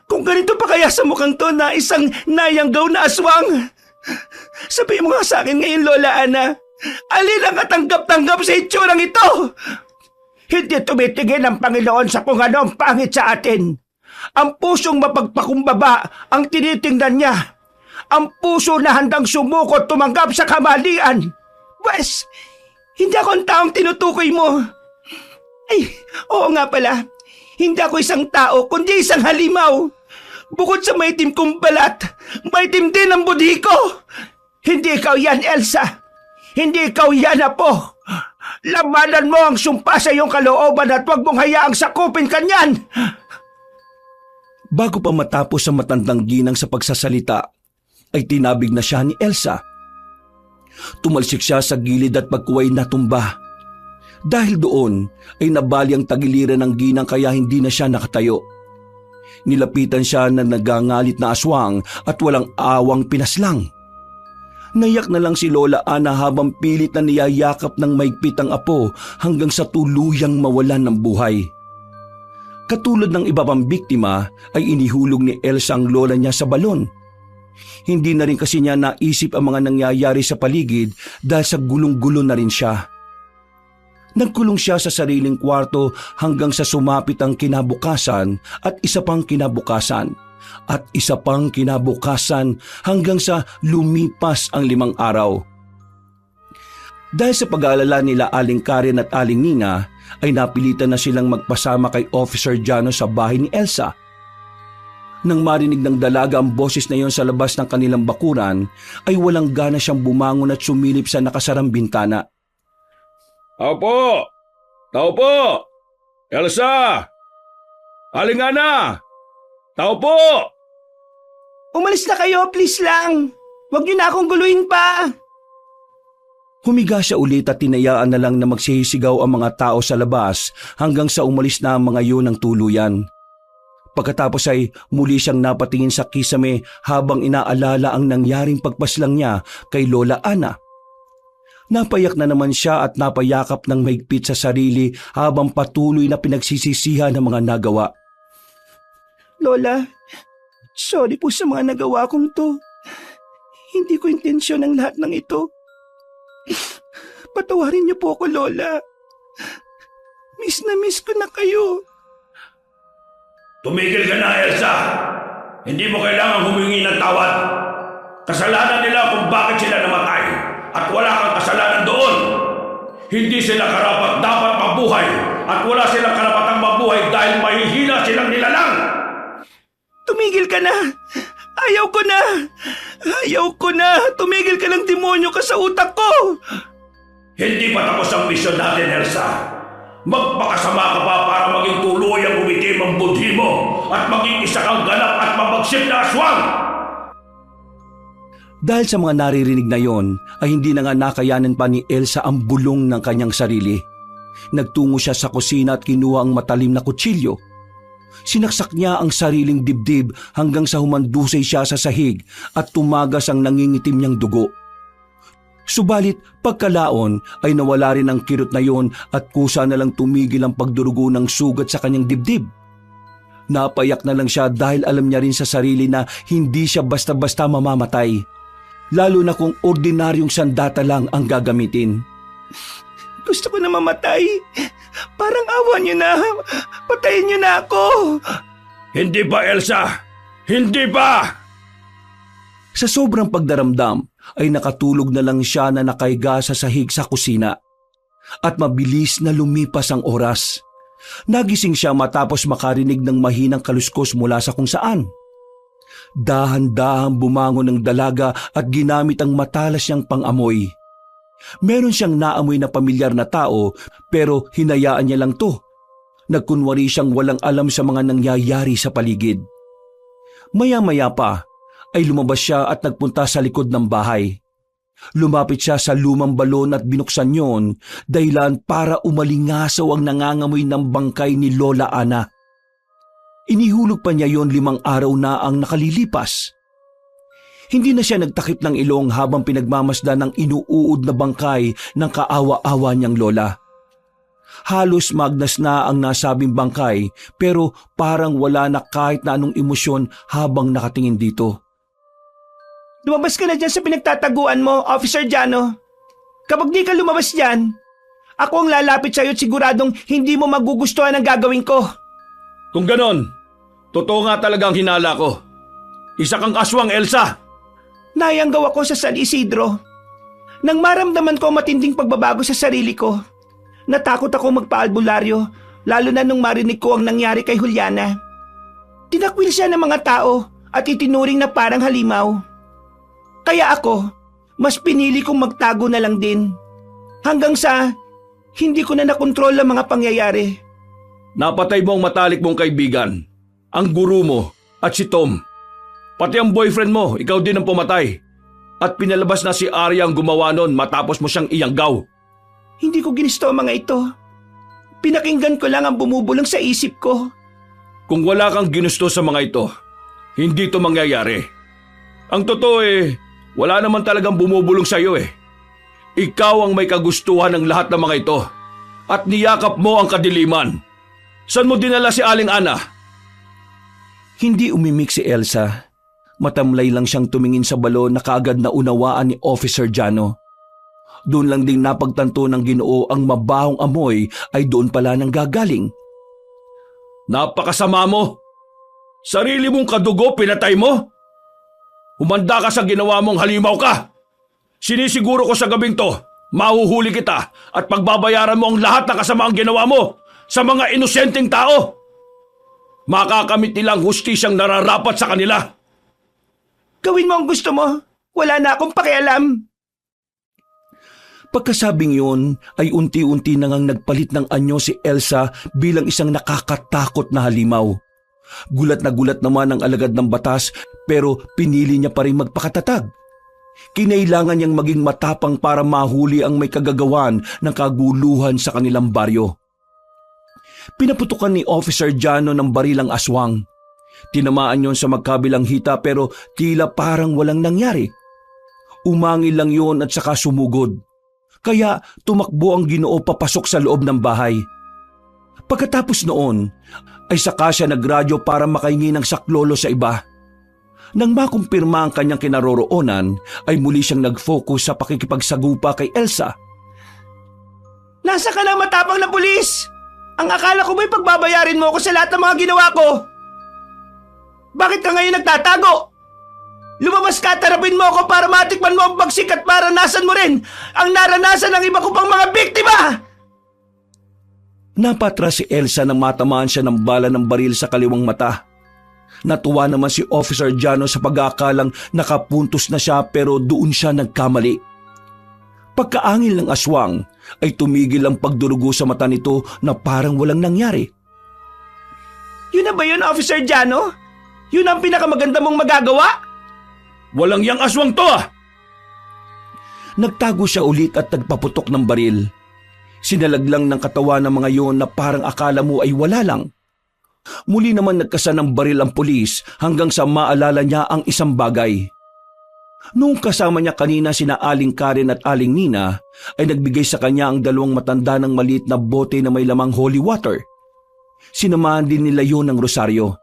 Kung ganito pa kaya sa mukhang to na isang nayanggaw na aswang. Sabihin mo nga sa akin ngayon, Lola Ana, alin ang katanggap-tanggap sa itsurang ito? Hindi tumitigil ang Panginoon sa kung ano ang pangit sa atin. Ang pusong mapagpakumbaba ang tinitingnan niya. Ang puso na handang sumuko tumanggap sa kamalian. Wes, hindi ako ang taong tinutukoy mo. Ay, oo nga pala. Hindi ako isang tao, kundi isang halimaw. Bukod sa maitim kong balat, maitim din ang budhi ko. Hindi ikaw yan, Elsa. Hindi ikaw yan, Apo. Lamanan mo ang sumpa sa iyong kalooban at huwag mong hayaang sakupin kanyan. Bago pa matapos ang matandang ginang sa pagsasalita, ay tinabig na siya ni Elsa. Tumalsik siya sa gilid at pagkuway natumba. Dahil doon ay nabali ang tagiliran ng ginang kaya hindi na siya nakatayo. Nilapitan siya na nagangalit na aswang at walang awang pinaslang. Nayak na lang si Lola Ana habang pilit na niyayakap ng maigpit ang apo hanggang sa tuluyang mawalan ng buhay. Katulad ng iba pang biktima ay inihulog ni Elsa ang lola niya sa balon. Hindi na rin kasi niya naisip ang mga nangyayari sa paligid dahil sa gulong-gulo na rin siya. Nagkulong siya sa sariling kwarto hanggang sa sumapit ang kinabukasan at isa pang kinabukasan at isa pang kinabukasan hanggang sa lumipas ang 5 araw. Dahil sa pag-aalala nila Aling Karen at Aling Nina ay napilitan na silang magpasama kay Officer Jano sa bahay ni Elsa. Nang marinig ng dalaga ang boses na iyon sa labas ng kanilang bakuran ay walang gana siyang bumangon at sumilip sa nakasarang bintana. Tao po! Tao po! Elsa! Aling Ana! Tao po! Umalis na kayo, please lang. Huwag niyo na akong guluhin pa. Humiga siya ulit at tinayaan na lang na magsisigaw ang mga tao sa labas hanggang sa umalis na ang mga yun ng tuluyan. Pagkatapos ay muli siyang napatingin sa kisame habang inaalala ang nangyaring pagpaslang niya kay Lola Ana. Napayak na naman siya at napayakap ng mahigpit sa sarili habang patuloy na pinagsisisihan ng mga nagawa. Lola, sorry po sa mga nagawa kong to. Hindi ko intensyon ang lahat ng ito. Patawarin niyo po ako, Lola. Miss na miss ko na kayo. Tumigil ka na, Elsa! Hindi mo kailangan humingi ng tawad. Kasalanan nila kung bakit sila namatay at wala kang kasalanan doon. Hindi sila karapat dapat mabuhay at wala silang karapatang mabuhay dahil mahihina silang nilalang. Tumigil ka na! Ayaw ko na! Ayaw ko na! Tumigil ka ng demonyo ka sa utak ko! Hindi pa tapos ang misyon natin, Elsa. Magpakasama ka pa para maging tuluyang umitim ang budhi mo at maging isa kang ganap at mabagsik na aswang! Dahil sa mga naririnig na yon ay hindi na nga nakayanan pa ni Elsa ang bulong ng kanyang sarili. Nagtungo siya sa kusina at kinuha ang matalim na kutsilyo. Sinaksak niya ang sariling dibdib hanggang sa humandusay siya sa sahig at tumagas ang nangingitim niyang dugo. Subalit pagkalaon ay nawala rin ang kirot na yon at kusa na lang tumigil ang pagdurugo ng sugat sa kanyang dibdib. Napayak na lang siya dahil alam niya rin sa sarili na hindi siya basta-basta mamamatay, lalo na kung ordinaryong sandata lang ang gagamitin. Gusto ko na mamatay. Parang awa niyo na. Patayin niyo na ako. Hindi ba, Elsa? Hindi ba? Sa sobrang pagdaramdam ay nakatulog na lang siya na nakaiga sa sahig sa kusina. At mabilis na lumipas ang oras. Nagising siya matapos makarinig ng mahinang kaluskos mula sa kung saan. Dahan-dahang bumangon ng dalaga at ginamit ang matalas niyang pang-amoy. Meron siyang naamoy na pamilyar na tao pero hinayaan niya lang to. Nagkunwari siyang walang alam sa mga nangyayari sa paligid. Maya-maya pa ay lumabas siya at nagpunta sa likod ng bahay. Lumapit siya sa lumang balon at binuksan yon dahilan para umalingasaw ang nangangamoy ng bangkay ni Lola Ana. Inihulog pa niya yon 5 araw na ang nakalilipas. Hindi na siya nagtakip ng ilong habang pinagmamasdan ng inuuod na bangkay ng kaawa-awa niyang lola. Halos magnas na ang nasabing bangkay pero parang wala na kahit na anong emosyon habang nakatingin dito. Lumabas ka na dyan sa pinagtataguan mo, Officer Jano. Kapag di ka lumabas dyan, ako ang lalapit sa'yo at siguradong hindi mo magugustuhan ang gagawin ko. Kung ganon, totoo nga talaga ang hinala ko. Isa kang aswang, Elsa! Nayanggaw ako sa San Isidro. Nang maramdaman ko ang matinding pagbabago sa sarili ko, natakot ako magpaalbularyo, lalo na nung marinig ko ang nangyari kay Juliana. Tinakwil siya ng mga tao at itinuring na parang halimaw. Kaya ako, mas pinili kong magtago na lang din. Hanggang sa hindi ko na nakontrol ang mga pangyayari. Napatay mo ang matalik mong kaibigan, ang guru mo at si Tom. Pati ang boyfriend mo, ikaw din ang pumatay. At pinalabas na si Arya ang gumawa nun matapos mo siyang iyanggaw. Hindi ko ginusto ang mga ito. Pinakinggan ko lang ang bumubulong sa isip ko. Kung wala kang ginusto sa mga ito, hindi ito mangyayari. Ang totoo wala naman talagang bumubulong sa iyo . Ikaw ang may kagustuhan ng lahat ng mga ito. At niyakap mo ang kadiliman. Saan mo dinala si Aling Ana? Hindi umimik si Elsa. Matamlay lang siyang tumingin sa balon na kaagad na unawaan ni Officer Jano. Doon lang ding napagtanto ng Ginoo ang mabahong amoy ay doon pala nang gagaling. Napakasama mo! Sarili mong kadugo pinatay mo? Humanda ka sa ginawa mong halimaw ka! Sinisiguro ko sa gabing to, mahuhuli kita at pagbabayaran mo ang lahat ng kasamaang ginawa mo sa mga inosenteng tao. Makakamit nilang hustisyang nararapat sa kanila. Gawin mo ang gusto mo. Wala na akong pakialam. Pagkasabing yun ay unti-unti nang nagpalit ng anyo si Elsa bilang isang nakakatakot na halimaw. Gulat naman ang alagad ng batas pero pinili niya pa rin magpakatatag. Kinailangan niyang maging matapang para mahuli ang may kagagawan ng kaguluhan sa kanilang baryo. Pinaputukan ni Officer Jano ng baril ang aswang. Tinamaan yon sa magkabilang hita pero tila parang walang nangyari. Umangil lang yon at saka sumugod. Kaya tumakbo ang Ginoo papasok sa loob ng bahay. Pagkatapos noon ay saka siya nagradyo para makahingi ng saklolo sa iba. Nang makumpirma ang kanyang kinaroroonan ay muli siyang nag-focus sa pakikipagsagupa kay Elsa. Nasa ka na matapang na pulis? Ang akala ko ba'y pagbabayarin mo ako sa lahat ng mga ginawa ko? Bakit ka ngayon nagtatago? Lumabas ka at harapin mo ako para matikman mo ang bagsik at maranasan mo rin ang naranasan ng iba ko pang mga biktima! Napatras si Elsa nang matamaan siya ng bala ng baril sa kaliwang mata. Natuwa naman si Officer Jano sa pag-aakalang nakapuntos na siya pero doon siya nagkamali. Pagkaangil ng aswang ay tumigil ang pagdurugo sa mata nito na parang walang nangyari. Yun na ba yun, Officer Jano? Yun ang pinakamaganda mong magagawa? Walang yang aswang to ah! Nagtago siya ulit at nagpaputok ng baril. Sinalaglang ng katawan ng mga yon na parang akala mo ay wala lang. Muli naman nagkasan ng baril ang pulis hanggang sa maalala niya ang isang bagay. Noong kasama niya kanina sina Aling Karen at Aling Nina ay nagbigay sa kanya ang dalawang matanda ng maliit na bote na may lamang holy water. Sinamahan din nila yun ng rosaryo.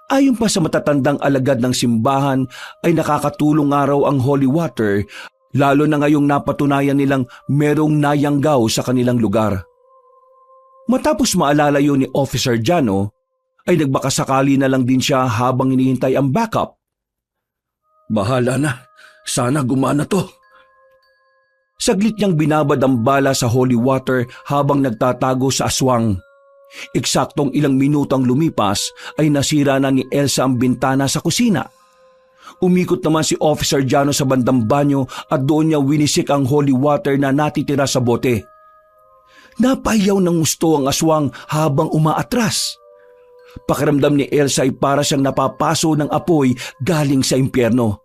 Ayon pa sa matatandang alagad ng simbahan ay nakakatulong nga raw ang holy water lalo na ngayong napatunayan nilang merong nayanggaw sa kanilang lugar. Matapos maalala yun ni Officer Jano ay nagbakasakali na lang din siya habang hinihintay ang backup. Bahala na. Sana gumana to. Saglit niyang binabad ang bala sa holy water habang nagtatago sa aswang. Eksaktong ilang minutong lumipas ay nasira na ni Elsa ang bintana sa kusina. Umikot naman si Officer Jano sa bandang banyo at doon niya winisik ang holy water na natitira sa bote. Napahiyaw ng gusto ang aswang habang umaatras. Pakiramdam ni Elsa ay para siyang napapaso ng apoy galing sa impyerno.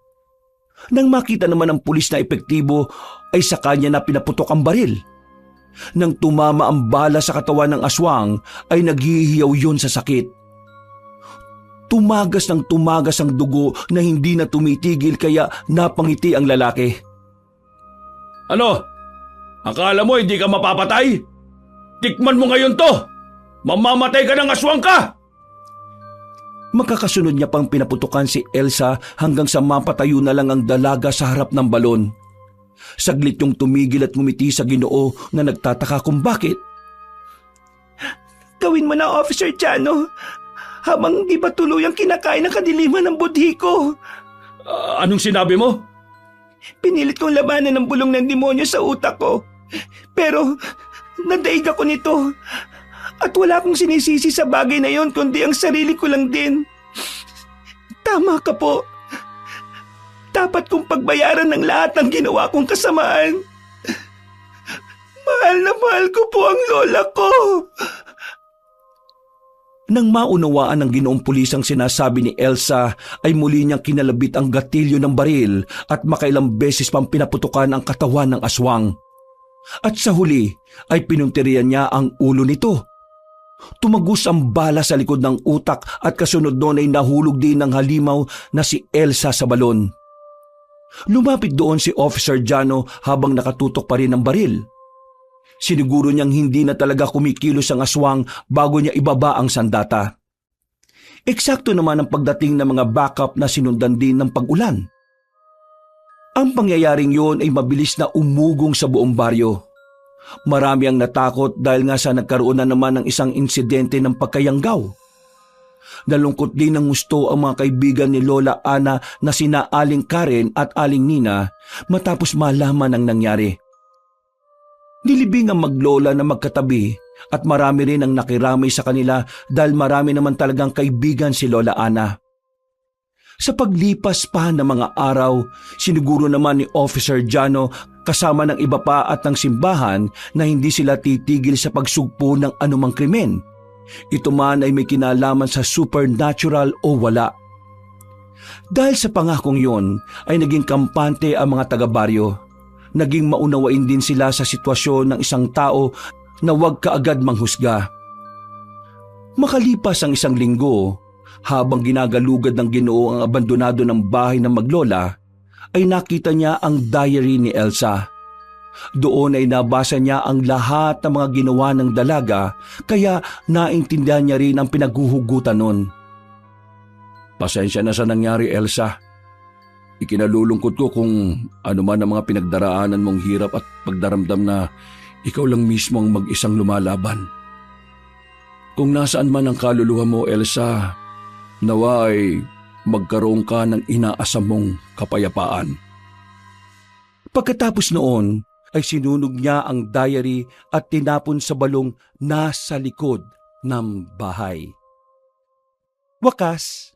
Nang makita naman ng pulis na epektibo ay sa kanya na pinaputok ang baril. Nang tumama ang bala sa katawan ng aswang ay naghihiyaw yun sa sakit. Tumagas ng tumagas ang dugo na hindi na tumitigil kaya napangiti ang lalaki. Ano? Akala mo hindi ka mapapatay? Tikman mo ngayon to! Mamamatay ka ng aswang ka! Makakasunod niya pang pinaputukan si Elsa hanggang sa mapatayo na lang ang dalaga sa harap ng balon. Saglit yung tumigil at ngumiti sa Ginoo na nagtataka kung bakit. Gawin mo na, Officer Jano, habang di ba tuluyang kinakain ng kadiliman ng budhi ko. Anong sinabi mo? Pinilit kong labanan ng bulong ng demonyo sa utak ko. Pero nadaig ako nito. At wala akong sinisisi sa bagay na yon kundi ang sarili ko lang din. Tama ka po. Dapat kong pagbayaran ng lahat ng ginawa kong kasamaan. Mahal na mahal ko po ang lola ko. Nang maunawaan ng Ginoong Pulis ang sinasabi ni Elsa ay muli niyang kinalabit ang gatilyo ng baril at makailang beses pang pinaputukan ang katawan ng aswang. At sa huli ay pinuntirian niya ang ulo nito. Tumagos ang bala sa likod ng utak at kasunod noon ay nahulog din ng halimaw na si Elsa sa balon. Lumapit doon si Officer Jano habang nakatutok pa rin ang baril. Siniguro niyang hindi na talaga kumikilos ang aswang bago niya ibaba ang sandata. Eksakto naman ang pagdating ng mga backup na sinundan din ng pag-ulan. Ang pangyayaring yun ay mabilis na umugong sa buong baryo. Marami ang natakot dahil nga sa nagkaroon na naman ng isang insidente ng pagkayanggaw. Nalungkot din ng gusto ang mga kaibigan ni Lola Ana na sina Aling Karen at Aling Nina matapos malaman ang nangyari. Nilibing ang maglola na magkatabi at marami rin ang nakiramay sa kanila dahil marami naman talagang kaibigan si Lola Ana. Sa paglipas pa ng mga araw, siniguro naman ni Officer Jano kasama ng iba pa at ng simbahan na hindi sila titigil sa pagsugpo ng anumang krimen. Ito man ay may kinalaman sa supernatural o wala. Dahil sa pangakong yon ay naging kampante ang mga taga-baryo. Naging maunawain din sila sa sitwasyon ng isang tao na huwag kaagad manghusga. Makalipas ang isang linggo, habang ginagalugad ng Ginoo ang abandonado ng bahay ng maglola, ay nakita niya ang diary ni Elsa. Doon ay nabasa niya ang lahat ng mga ginawa ng dalaga, kaya naintindihan niya rin ang pinaghuhugutan nun. Pasensya na sa nangyari, Elsa. Ikinalulungkot ko kung ano man ang mga pinagdaraanan mong hirap at pagdaramdam na ikaw lang mismo ang mag-isang lumalaban. Kung nasaan man ang kaluluwa mo, Elsa, nawa ay magkaroon ka ng inaasam mong kapayapaan. Pagkatapos noon ay sinunog niya ang diary at tinapon sa balong nasa likod ng bahay. Wakas,